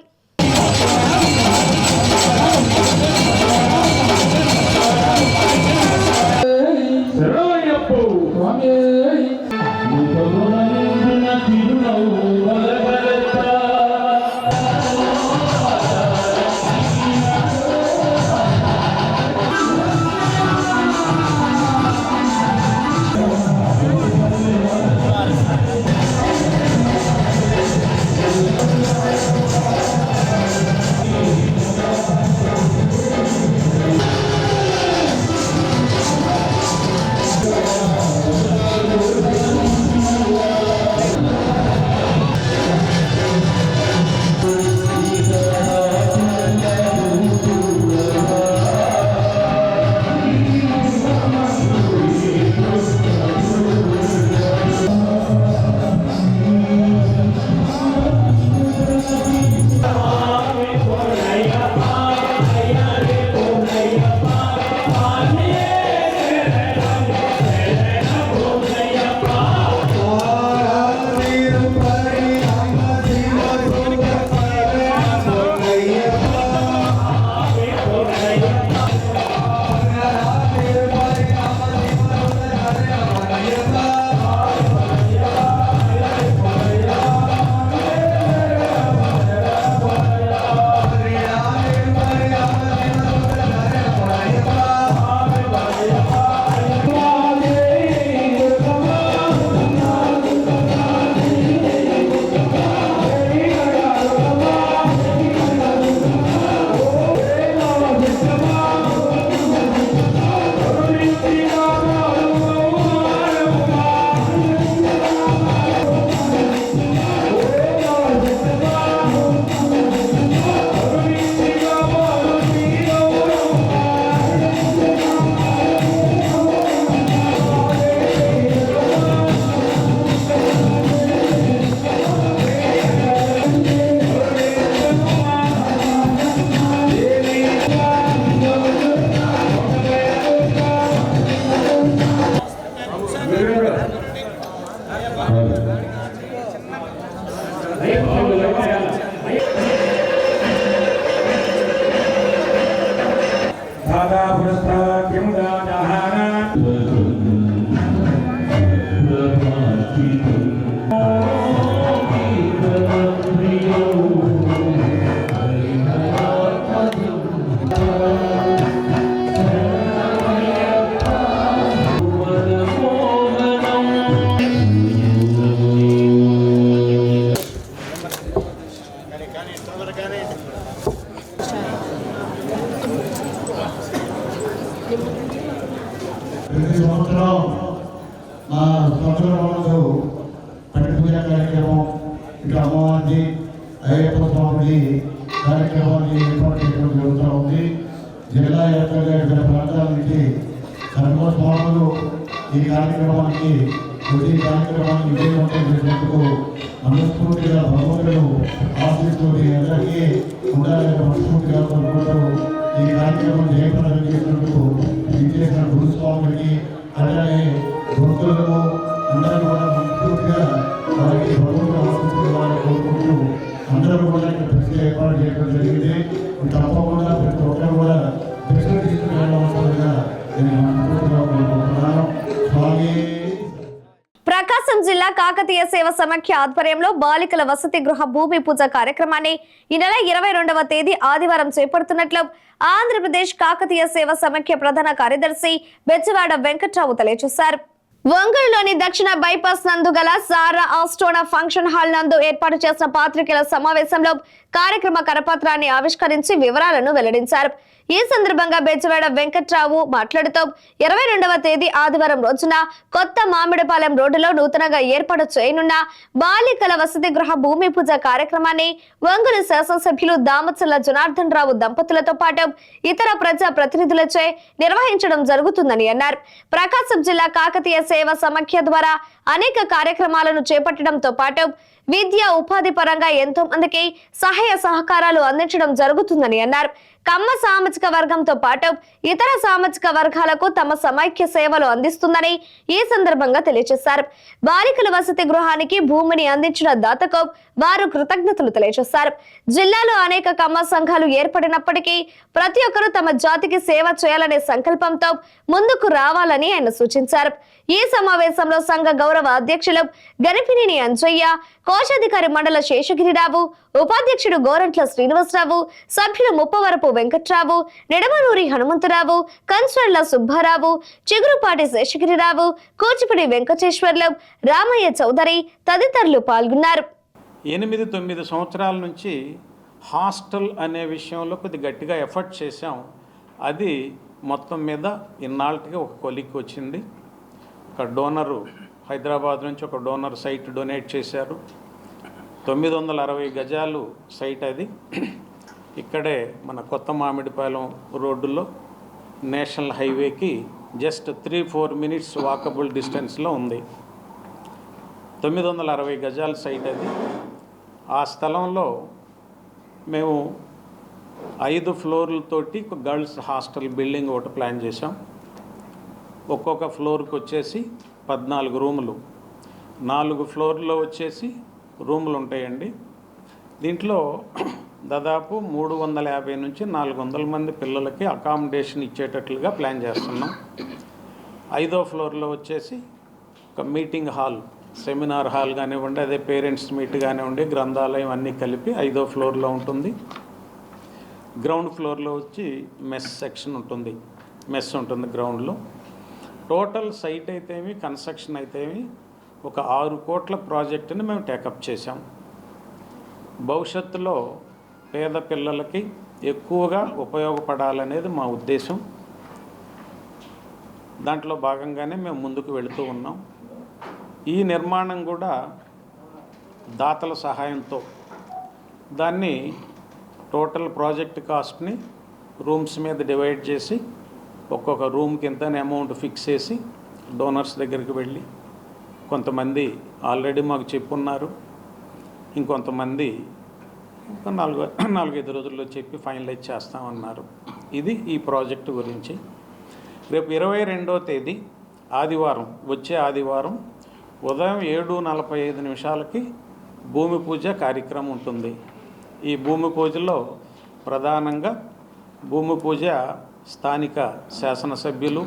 ప్రతి సంవత్సరం మా సంవత్సరంలో పడిపూజ కార్యక్రమం, ఇటు అమ్మవారిది, అయ్యప్ప స్వామిది కార్యక్రమాన్ని ఏర్పాటు చేయడం జరుగుతూ ఉంది. జిల్లా వ్యాప్తంగా వివిధ ప్రాంతాల నుంచి సర్వస్వాములు ఈ కార్యక్రమానికి విజయవంతం చేసినందుకు మనస్ఫూర్తిగా భగవంతుడు ఆశిస్తుంది అందరికీ ఉండాలని మనస్ఫూర్తిగా కోరుకుంటూ ఈ కార్యక్రమం జయప్రదం చేసినందుకు విజయనగర గురుస్వామికి అలాగే భక్తులకు అందరూ కూడా మనస్ఫూర్తిగా వారికి భగవంతుడు ఆశిస్తున్నారని కోరుకుంటూ అందరూ కూడా ఇక్కడ ప్రతి ఏర్పాటు చేయడం జరిగింది. తప్పకుండా ప్రతి ఒక్కరు కూడా దర్శనం తీసుకురావాల్సిందిగా నేను మనస్ఫూర్తిగా కోరుకుంటున్నాను. స్వామి. ప్రకాశం జిల్లా కాకతీయ సేవ సమాఖ్య ఆధ్వర్యంలో బాలికల వసతి గృహ భూమి పూజ కార్యక్రమాన్ని ఈ నెల 22వ తేదీ ఆదివారం చేపడుతున్నట్లు ఆంధ్రప్రదేశ్ కాకతీయ సేవ సమాఖ్య ప్రధాన కార్యదర్శి బెజ్జవాడ వెంకట్రావు తెలియజేశారు. ఒంగోలులోని దక్షిణ బైపాస్ నందు గల సారా ఆస్టోనా ఫంక్షన్ హాల్ నందు ఏర్పాటు చేసిన పాత్రికేయుల సమావేశంలో కార్యక్రమ కరపత్రాన్ని ఆవిష్కరించి వివరాలను వెల్లడించారు. ఈ సందర్భంగా బెజవాడ వెంకట్రావు మాట్లాడుతూ 22వ తేదీ ఆదివారం రోజున కొత్త మామిడిపాలెం రోడ్డులో నూతనంగా ఏర్పాటు చేయనున్న బాలికల వసతి గృహ భూమి పూజ కార్యక్రమాన్ని ఒంగోలు శాసనసభ్యులు దామచల్ల జనార్దన్ రావు దంపతులతో పాటు ఇతర ప్రజా ప్రతినిధులచే నిర్వహించడం జరుగుతుందని అన్నారు. ప్రకాశం జిల్లా కాకతీయ సేవా సమాఖ్య ద్వారా అనేక కార్యక్రమాలను చేపట్టడంతో పాటు విద్య ఉపాధి పరంగా ఎంతో మందికి సహాయ సహకారాలు అందించడం జరుగుతుందని అన్నారు. కమ్మ సామాజిక వర్గంతో పాటు ఇతర సామాజిక వర్గాలకు తమ సమైక్య సేవలు అందిస్తుందని ఈ సందర్భంగా తెలియజేశారు. బాలికల వసతి గృహానికి భూమిని అందించిన దాతకు వారు కృతజ్ఞతలు తెలియజేశారు. జిల్లాలో అనేక కమ్మ సంఘాలు ఏర్పడినప్పటికీ ప్రతి ఒక్కరూ తమ జాతికి సేవ చేయాలనే సంకల్పంతో ముందుకు రావాలని ఆయన సూచించారు. ఈ సమావేశంలో సంఘ గౌరవ అధ్యక్షులు గణపినేని అంజయ్య, కోశాధికారి మండల శేషగిరిరావు, ఉపాధ్యక్షుడు గోరంట్ల శ్రీనివాసరావు, సభ్యులు ముప్పవరపు వెంకట్రావు, నిడమనూరి హనుమంతరావు, కంచర్ల సుబ్బారావు, చిగురుపాటి శేషగిరిరావు, కూచిపూడి వెంకటేశ్వర్లు, రామయ్య చౌదరి తదితరులు పాల్గొన్నారు. 8-9 సంవత్సరాల నుంచి హాస్టల్ అనే విషయంలో కొద్ది గట్టిగా ఎఫర్ట్ చేశాం. అది మొత్తం మీద ఇన్నాళ్ళకి ఒక కొలిక్కి వచ్చింది. ఒక డోనరు హైదరాబాద్ నుంచి ఒక డోనర్ సైట్ డొనేట్ చేశారు. 960 గజాలు సైట్ అది. ఇక్కడే మన కొత్త మామిడిపాలెం రోడ్డులో నేషనల్ హైవేకి జస్ట్ 3-4 మినిట్స్ వాకబుల్ డిస్టెన్స్లో ఉంది. 960 గజాల సైట్ అది. ఆ స్థలంలో మేము 5 ఫ్లోర్లతోటి ఒక గర్ల్స్ హాస్టల్ బిల్డింగ్ ఒకటి ప్లాన్ చేసాం. ఒక్కొక్క ఫ్లోర్కి వచ్చేసి 14 రూములు, 4 ఫ్లోర్లో వచ్చేసి రూములు ఉంటాయండి. దీంట్లో దాదాపు 350 నుంచి 400 మంది పిల్లలకి అకామిడేషన్ ఇచ్చేటట్లుగా ప్లాన్ చేస్తున్నాం. 5వ ఫ్లోర్లో వచ్చేసి ఒక మీటింగ్ హాల్, సెమినార్ హాల్ కానివ్వండి, అదే పేరెంట్స్ మీట్ కానివ్వండి, గ్రంథాలయం అన్నీ కలిపి 5వ ఫ్లోర్లో ఉంటుంది. గ్రౌండ్ ఫ్లోర్లో వచ్చి మెస్ సెక్షన్ ఉంటుంది, మెస్ ఉంటుంది గ్రౌండ్లో. టోటల్ సైట్ అయితేమి కన్స్ట్రక్షన్ అయితేమి ఒక 6 కోట్ల ప్రాజెక్టుని మేము టేకప్ చేశాం. భవిష్యత్తులో పేద పిల్లలకి ఎక్కువగా ఉపయోగపడాలనేది మా ఉద్దేశం. దాంట్లో భాగంగానే మేము ముందుకు వెళుతూ ఉన్నాం. ఈ నిర్మాణం కూడా దాతల సహాయంతో దాన్ని టోటల్ ప్రాజెక్ట్ కాస్ట్ని రూమ్స్ మీద డివైడ్ చేసి ఒక్కొక్క రూమ్కి ఇంతనే అమౌంట్ ఫిక్స్ చేసి డోనర్స్ దగ్గరికి వెళ్ళి కొంతమంది ఆల్రెడీ మాకు చెప్పున్నారు, ఇంకొంతమంది 4-5 రోజుల్లో చెప్పి ఫైనలైజ్ చేస్తామన్నారు. ఇది ఈ ప్రాజెక్టు గురించి. రేపు 22వ తేదీ ఆదివారం, వచ్చే ఆదివారం ఉదయం 7:45 భూమి పూజ కార్యక్రమం ఉంటుంది. ఈ భూమి పూజలో ప్రధానంగా భూమి పూజ స్థానిక శాసనసభ్యులు,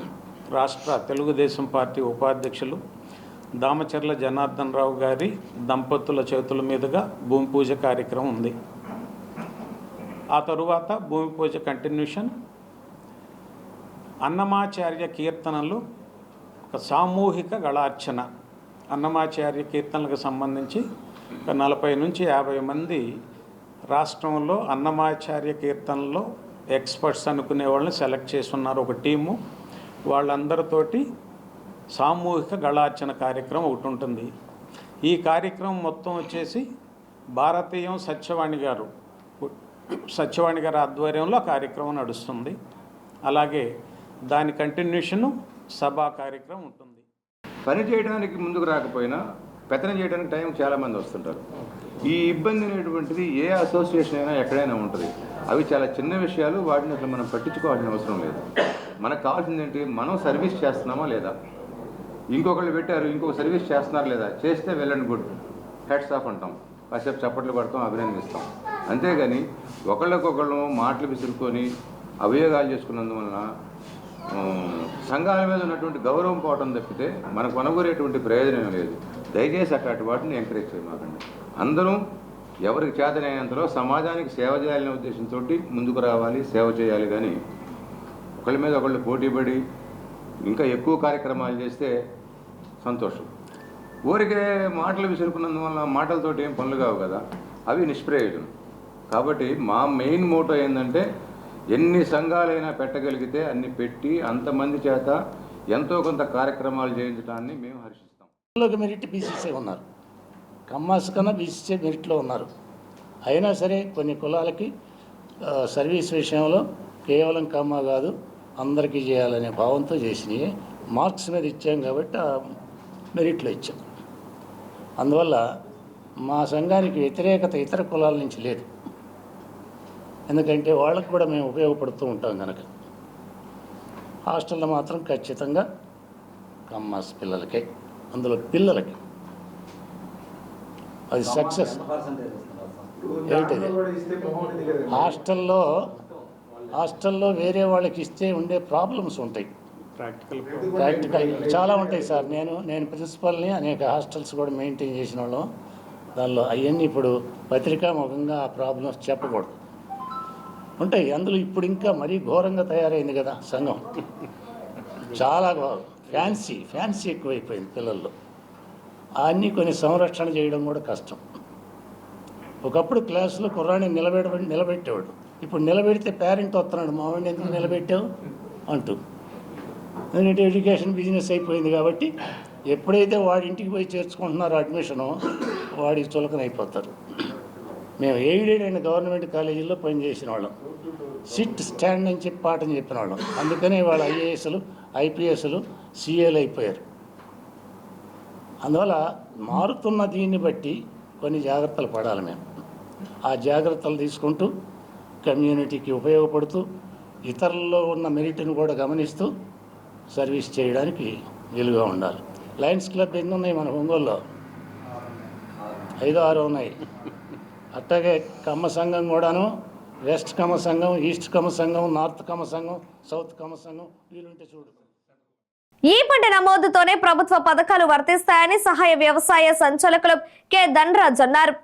రాష్ట్ర తెలుగుదేశం పార్టీ ఉపాధ్యక్షులు దామచర్ల జనార్దన్ రావు గారి దంపతుల చేతుల మీదుగా భూమి పూజ కార్యక్రమం ఉంది. ఆ తరువాత భూమి పూజ కంటిన్యూషన్ అన్నమాచార్య కీర్తనలు, ఒక సామూహిక గళార్చన. అన్నమాచార్య కీర్తనలకు సంబంధించి ఒక 40 నుంచి 50 మంది రాష్ట్రంలో అన్నమాచార్య కీర్తనలో ఎక్స్పర్ట్స్ అనుకునే వాళ్ళని సెలెక్ట్ చేస్తున్నారు ఒక టీము. వాళ్ళందరితోటి సామూహిక గళార్చన కార్యక్రమం ఒకటి ఉంటుంది. ఈ కార్యక్రమం మొత్తం వచ్చేసి భారతీయం సత్యవాణి గారి ఆధ్వర్యంలో కార్యక్రమం నడుస్తుంది. అలాగే దాని కంటిన్యూషను సభా కార్యక్రమం ఉంటుంది. పని చేయడానికి ముందుకు రాకపోయినా పెత్తనం చేయడానికి టైం చాలామంది వస్తుంటారు. ఈ ఇబ్బంది అనేటువంటిది ఏ అసోసియేషన్ అయినా ఎక్కడైనా ఉంటుంది. అవి చాలా చిన్న విషయాలు, వాటిని అసలు మనం పట్టించుకోవాల్సిన అవసరం లేదు. మనకు కావాల్సింది ఏంటి, మనం సర్వీస్ చేస్తున్నామా లేదా, ఇంకొకళ్ళు పెట్టారు ఇంకొక సర్వీస్ చేస్తున్నారు లేదా, చేస్తే వెళ్ళండి గుడ్, హెడ్స్ ఆఫ్ అంటాం, కాసేపు చప్పట్లు పడతాం, అభినందిస్తాం. అంతేగాని ఒకళ్ళకొకళ్ళు మాటలు విసురుకొని అభియోగాలు చేసుకున్నందువలన సంఘాల మీద ఉన్నటువంటి గౌరవం పోవటం తప్పితే మనకు కొనగూరేటువంటి ప్రయోజనం లేదు. దయచేసి అట్లాంటి వాటిని ఎంకరేజ్ చేయమాకండి. అందరం ఎవరికి చేతనైనంతలో సమాజానికి సేవ చేయాలనే ఉద్దేశంతో ముందుకు రావాలి, సేవ చేయాలి. కానీ ఒకళ్ళ మీద ఒకళ్ళు పోటీపడి ఇంకా ఎక్కువ కార్యక్రమాలు చేస్తే సంతోషం. ఊరికే మాటలు విసురుకున్నందువల్ల మాటలతోటి ఏం పనులు కావు కదా, అవి నిష్ప్రయోజనం. కాబట్టి మా మెయిన్ మోటో ఏంటంటే ఎన్ని సంఘాలైనా పెట్టగలిగితే అన్ని పెట్టి అంతమంది చేత ఎంతో కొంత కార్యక్రమాలు చేయించడాన్ని మేము హర్షిస్తాం. మెరిట్ బీసీసీ ఉన్నారు, కమ్మాస్ కన్నా బీసీసీ మెరిట్లో ఉన్నారు. అయినా సరే కొన్ని కులాలకి సర్వీస్ విషయంలో కేవలం కమ్మ కాదు అందరికీ చేయాలనే భావంతో చేసినవి మార్క్స్ మీద ఇచ్చాం కాబట్టి ఆ మెరిట్లో ఇచ్చాం. అందువల్ల మా సంఘానికి వ్యతిరేకత ఇతర కులాల నుంచి లేదు, ఎందుకంటే వాళ్ళకు కూడా మేము ఉపయోగపడుతూ ఉంటాం కనుక. హాస్టల్లో మాత్రం ఖచ్చితంగా కమ్మాస్ పిల్లలకే, అందులో పిల్లలకి అది సక్సెస్. ఏంటిది హాస్టల్లో వేరే వాళ్ళకి ఇస్తే ఉండే ప్రాబ్లమ్స్ ఉంటాయి, ప్రాక్టికల్ చాలా ఉంటాయి సార్. నేను ప్రిన్సిపల్ని అనేక హాస్టల్స్ కూడా మెయింటైన్ చేసిన వాళ్ళం. దానిలో అవన్నీ ఇప్పుడు పత్రికాముఖంగా ఆ ప్రాబ్లమ్స్ చెప్పకూడదు, ఉంటాయి. అందులో ఇప్పుడు ఇంకా మరీ ఘోరంగా తయారైంది కదా సంఘం, చాలా ఫ్యాన్సీ ఎక్కువైపోయింది పిల్లల్లో. అన్నీ కొన్ని సంరక్షణ చేయడం కూడా కష్టం. ఒకప్పుడు క్లాసులో కుర్రాన్ని నిలబెట్టేవాడు, ఇప్పుడు నిలబెడితే పేరెంట్ వస్తున్నాడు, మావాడిని ఎందుకు నిలబెట్టావు అంటూ. ఎందుకంటే ఎడ్యుకేషన్ బిజినెస్ అయిపోయింది కాబట్టి ఎప్పుడైతే వాడి ఇంటికి పోయి చేర్చుకుంటున్నారో అడ్మిషను వాడికి చులకనైపోతారు. మేము ఎయిడెడ్ అయిన గవర్నమెంట్ కాలేజీల్లో పనిచేసిన వాళ్ళం, సిట్ స్టాండ్ అని చెప్పి పాఠం చెప్పిన వాళ్ళం. అందుకనే వాళ్ళ ఐఏఎస్లు ఐపీఎస్లు సిఏలు అయిపోయారు. అందువల్ల మారుతున్న దీన్ని బట్టి కొన్ని జాగ్రత్తలు పడాలి. మేము ఆ జాగ్రత్తలు తీసుకుంటూ కమ్యూనిటీకి ఉపయోగపడుతూ ఇతరుల్లో ఉన్న మెరిట్ని కూడా గమనిస్తూ సర్వీస్ చేయడానికి వీలుగా ఉండాలి. లయన్స్ క్లబ్ ఎన్ని ఉన్నాయి మన ఒంగోలులో? 5-6 ఉన్నాయి. అట్లాగే కమ్మ సంఘం కూడాను, వెస్ట్ కమ్మ సంఘం, ఈస్ట్ కమ్మ సంఘం, నార్త్ కమ్మ సంఘం, సౌత్ కమ్మ సంఘం, వీలుంటే చూడు. ఈ పంట నమోదుతోనే ప్రభుత్వ పథకాలు వర్తిస్తాయని సహాయ వ్యవసాయ సంచాలకులు కె ధనరాజ్ అన్నారు.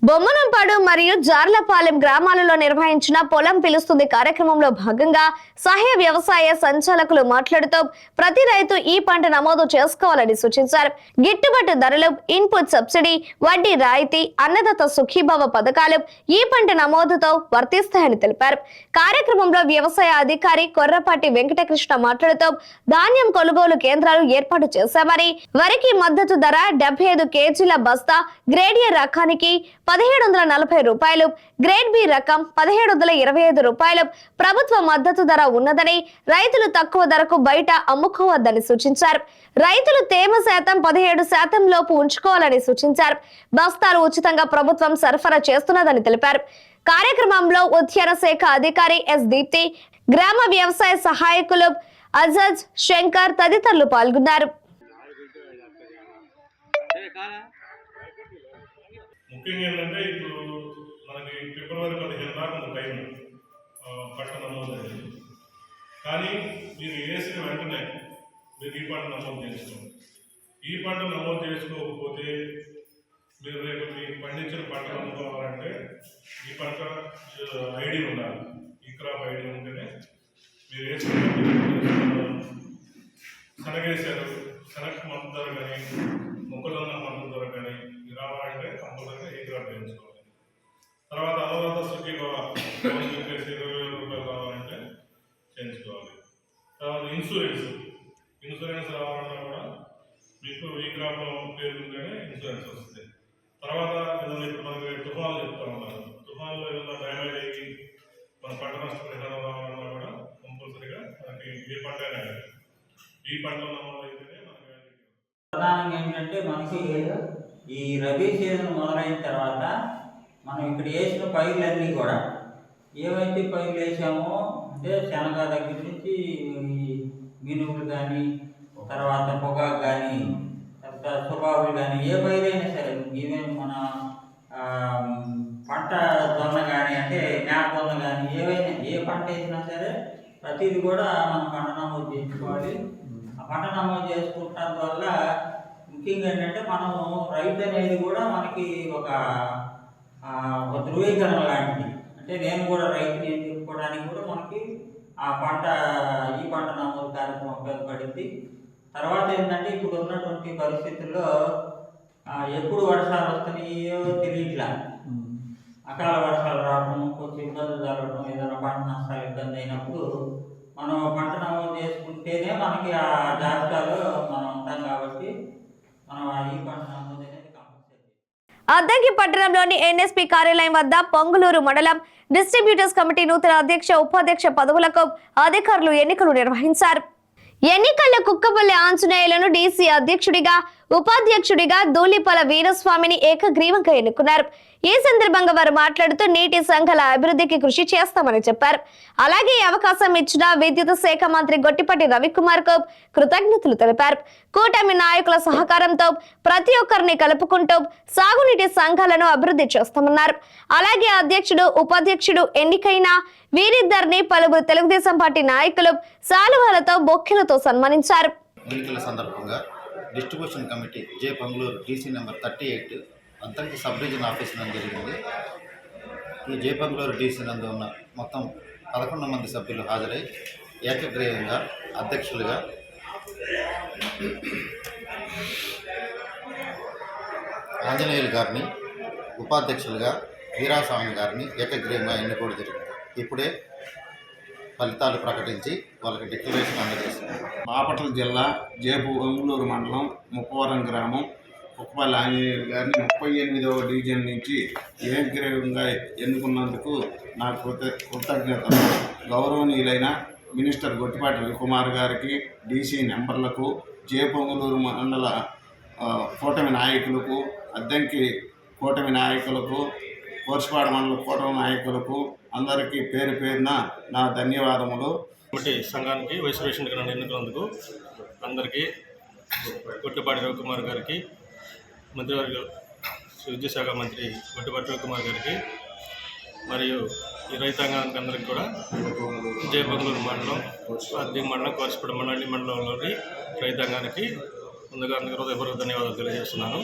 బొమ్మనంపాడు మరియు జార్లపాలెం గ్రామాలలో నిర్వహించిన పొలం పిలుస్తుంది కార్యక్రమంలో భాగంగా సహాయ వ్యవసాయ సంచాలకులు మాట్లాడుతూ ప్రతి రైతు ఈ పంట నమోదు చేసుకోవాలని సూచించారు. గిట్టుబాటు ధరలు, ఇన్పుట్ సబ్సిడీ, వడ్డీ రాయితీ, అన్నదాత సుఖీభావ పథకాలు ఈ పంట నమోదుతో వర్తిస్తాయని తెలిపారు. కార్యక్రమంలో వ్యవసాయ అధికారి కొర్రపాటి వెంకటకృష్ణ మాట్లాడుతూ ధాన్యం కొనుగోలు కేంద్రాలు ఏర్పాటు చేశామని, వరికి మద్దతు ధర 75 కేజీల బస్తా గ్రేడ్ ఏ రకానికి 1740 రూపాయలు, గ్రేడ్ బి రకం 1725 రూపాయలు ప్రభుత్వ మద్దతు ధర ఉన్నదని, రైతులు తక్కువ ధరకు బయట అమ్ముకోవద్దని సూచించారు. రైతులు తేమ శాతం 17% లోపు ఉంచుకోవాలని సూచించారు. బస్తాలు ఉచితంగా ప్రభుత్వం సరఫరా చేస్తున్నదని తెలిపారు. కార్యక్రమంలో ఉద్యాన శాఖ అధికారి ఎస్ దీప్తి, గ్రామ వ్యవసాయ సహాయకులు అజజ్, శంకర్ తదితరులు పాల్గొన్నారు. ముఖ్యంగా ఏంటంటే ఇప్పుడు మనకి ఫిబ్రవరి 15 దాకా ఉంది టైం పంట నమోదు అనేది. కానీ మీరు వేసిన వెంటనే మీరు ఈ పంట నమోదు చేసుకోండి. ఈ పంట నమోదు చేసుకోకపోతే మీరు రేపు మీకు పండించిన పంట అమ్ముకోవాలంటే ఈ పంట ఐడి ఉండాలి. ఈ క్రాప్ ఐడి ఉంటేనే మీరు వేసుకున్న శనగేశారు, శనగ మద్దతు ధర కానీ మొక్కజొన్న మద్దతు ధర కానీ రావాలంటే కంపల్సరీగా ఈ క్రాప్ వేయించుకోవాలి. తర్వాత అన్నదాత సుఖీభావ 20,000 రూపాయలు రావాలంటే చేయించుకోవాలి. తర్వాత ఇన్సూరెన్స్ రావాలన్నా కూడా మీకు ఈ క్రాప్ పేరు ఉంటేనే ఇన్సూరెన్స్ వస్తుంది. తర్వాత ఏదైనా ఇప్పుడు మనకి తుఫాన్లు చెప్తా ఉన్నారు, తుఫాన్లో ఏదైనా డ్యామేజ్ అయ్యి మన పంట నష్టపరిహారం రావాలన్నా కూడా కంపల్సరీగా మనకి ఏ పంట అయినా ఈ పంటలో నమోదు అయితేనే మనకి. ప్రధానంగా ఏంటంటే మనకి ఈ రబీ సీజన్ మొదలైన తర్వాత మనం ఇక్కడ వేసిన పైర్లన్నీ కూడా ఏవైతే పైర్లు వేసామో అంటే శనగ దగ్గర నుంచి మినుములు కానీ, తర్వాత పొగాకు కానీ, తర్వాత సుబాబులు కానీ, ఏ పైరైనా సరే, ఈవెన్ మన పంట జొన్న కానీ అంటే మ్యాప్ జొన్న కానీ ఏ పంట వేసినా సరే ప్రతిదీ కూడా మనం పంట నమోదు చేసుకోవాలి. ఆ పంట నమోదు చేసుకోవటం వల్ల ముఖ్యంగా ఏంటంటే మనం రైతు అనేది కూడా మనకి ఒక ధృవీకరణ లాంటిది. అంటే నేను కూడా రైతుని అని చెప్పుకోవడానికి కూడా మనకి ఈ పంట నమోదు కార్యక్రమం ఉపయోగపడింది. తర్వాత ఏంటంటే ఇప్పుడు ఉన్నటువంటి పరిస్థితుల్లో ఎప్పుడు వర్షాలు వస్తున్నాయో తెలియట్లా. అకాల వర్షాలు రావడం, కొంచెం ఇబ్బందులు జరగడం, ఏదైనా పంట నష్టాలు ఇబ్బంది అయినప్పుడు మనం పంట నమోదు చేసుకుంటేనే మనకి ఆ జాబితాలో మనం ఉంటాం కాబట్టి మనం ఈ పంట నమోదు అనేది కంపల్సరీ. అద్దంకి పట్టణంలోని ఎన్ఎస్పీ కార్యాలయం వద్ద పొంగులూరు మండలం డిస్ట్రిబ్యూటర్స్ కమిటీ నూతన అధ్యక్ష ఉపాధ్యక్ష పదవులకు అధికారులు ఎన్నికలు నిర్వహించారు. ఎన్నికల్లో కుక్కపల్లి ఆంజనేయులను డీసీ అధ్యక్షుడిగా, ఉపాధ్యక్షుడిగా దూలిపల వీరస్వామిని ఏకగ్రీవంగా ఎన్నుకున్నారు. ఈ సందర్భంగా వారు మాట్లాడుతూ నీటి సంఘాల అభివృద్ధికి కృషి చేస్తామని చెప్పారు. అలాగే ఈ అవకాశం ఇచ్చిన విద్యుత్ శాఖ మంత్రి గొట్టిపాటి రవికుమార్ కు కృతజ్ఞతలు తెలిపారు. కూటమి నాయకుల సహకారంతో ప్రతి ఒక్కరిని కలుపుకుంటూ సాగునీటి సంఘాలను అభివృద్ధి చేస్తామన్నారు. అలాగే అధ్యక్షుడు, ఉపాధ్యక్షుడు ఎన్నికైన వీరిద్దరిని పలువురు తెలుగుదేశం పార్టీ నాయకులు శాలువాలతో బొక్కెలతో సన్మానించారు. ఎన్నికల సందర్భంగా distribution committee J Ponguluru DC number 38 Addanki sub division office నందు జరిగింది. ఈ జే పొంగులూరు డీసీ నందు ఉన్న మొత్తం 11 మంది సభ్యులు హాజరై ఏకగ్రీవంగా అధ్యక్షులుగా ఆంజనేయులు గారిని, ఉపాధ్యక్షులుగా వీరాస్వామి గారిని ఏకగ్రీవంగా ఎన్నుకోవడం జరిగింది. ఇప్పుడే ఫలితాలు ప్రకటించి వాళ్ళకి డిక్లరేషన్ అందజేశారు. బాపట్ల జిల్లా జేపు పొంగులూరు మండలం ముప్పవరం గ్రామం కుక్కపల్లి ఆంజనేయులు గారిని 38వ డివిజన్ నుంచి ఏకగ్రీవంగా ఎన్నుకున్నందుకు నాకు కృతజ్ఞతలు. గౌరవనీయులైన మినిస్టర్ గొట్టిపాటి రవికుమార్ గారికి, డీసీ నెంబర్లకు, జే పొంగులూరు మండల కూటమి నాయకులకు, అద్దంకి కూటమి నాయకులకు, కోర్సుపాడు మండల కూటమి నాయకులకు అందరికీ పేరు పేరున నా ధన్యవాదములు. కమిటీ సంఘానికి వైస్ ప్రెసిడెంట్గా నన్ను ఎన్నుకున్నందుకు అందరికీ, గొట్టిపాటి రవికుమార్ గారికి, మంత్రివర్గ విద్యాశాఖ మంత్రి గొట్టిపాటి రవికుమార్ గారికి మరియు ఈ రైతాంగానికి అందరికీ కూడా జే పొంగులూరు మండలం, అద్దెకి మండలం, కోర్సుపాడు మండలి మండలంలోని రైతాంగానికి ముందుగా అందరికీ హృదయపూర్వక ధన్యవాదాలు తెలియజేస్తున్నాను.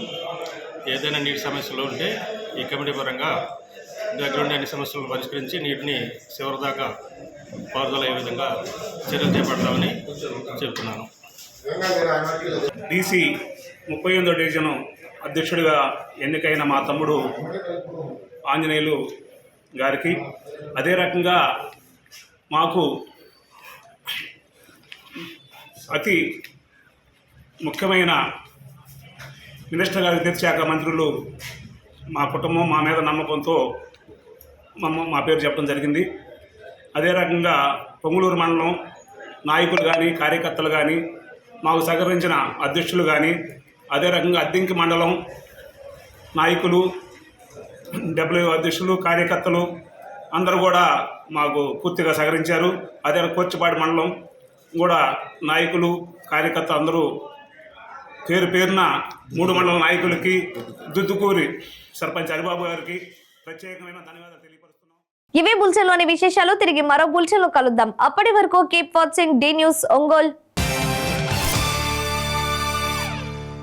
ఏదైనా నీటి సమస్యలు ఉంటే ఈ కమిటీ పరంగా దగ్గర ఉండే అన్ని సమస్యలను పరిష్కరించి నీటిని చివరి దాకా పారుదల అయ్యే విధంగా చర్యలు చేపడతామని చెబుతున్నాను. డీసీ 38వ డివిజను అధ్యక్షుడిగా ఎన్నికైన మా తమ్ముడు ఆంజనేయులు గారికి, అదే రకంగా మాకు అతి ముఖ్యమైన మినిస్టర్ గారి విద్యుత్ శాఖ మంత్రులు మా కుటుంబం మా మీద నమ్మకంతో మా పేరు చెప్పడం జరిగింది. అదే రకంగా పొంగులూరు మండలం నాయకులు కానీ, కార్యకర్తలు కానీ, మాకు సహకరించిన అధ్యక్షులు కానీ, అదే రకంగా అద్దంకి మండలం నాయకులు, డబ్ల్యూ అధ్యక్షులు, కార్యకర్తలు అందరూ కూడా మాకు పూర్తిగా సహకరించారు. అదే కోర్చుపాడు మండలం కూడా నాయకులు, కార్యకర్తలు అందరూ పేరు పేరున 3 మండల నాయకులకి, దుద్దుకూరి సర్పంచ్ హరిబాబు గారికి ప్రత్యేకమైన ధన్యవాదాలు తెలియపరుస్తున్నాం. ఇవే బులెటిన్లోని విశేషాలు. తిరిగి మరో బులెటిన్లో కలుద్దాం. అప్పటి వరకు keep watching the news Ongole.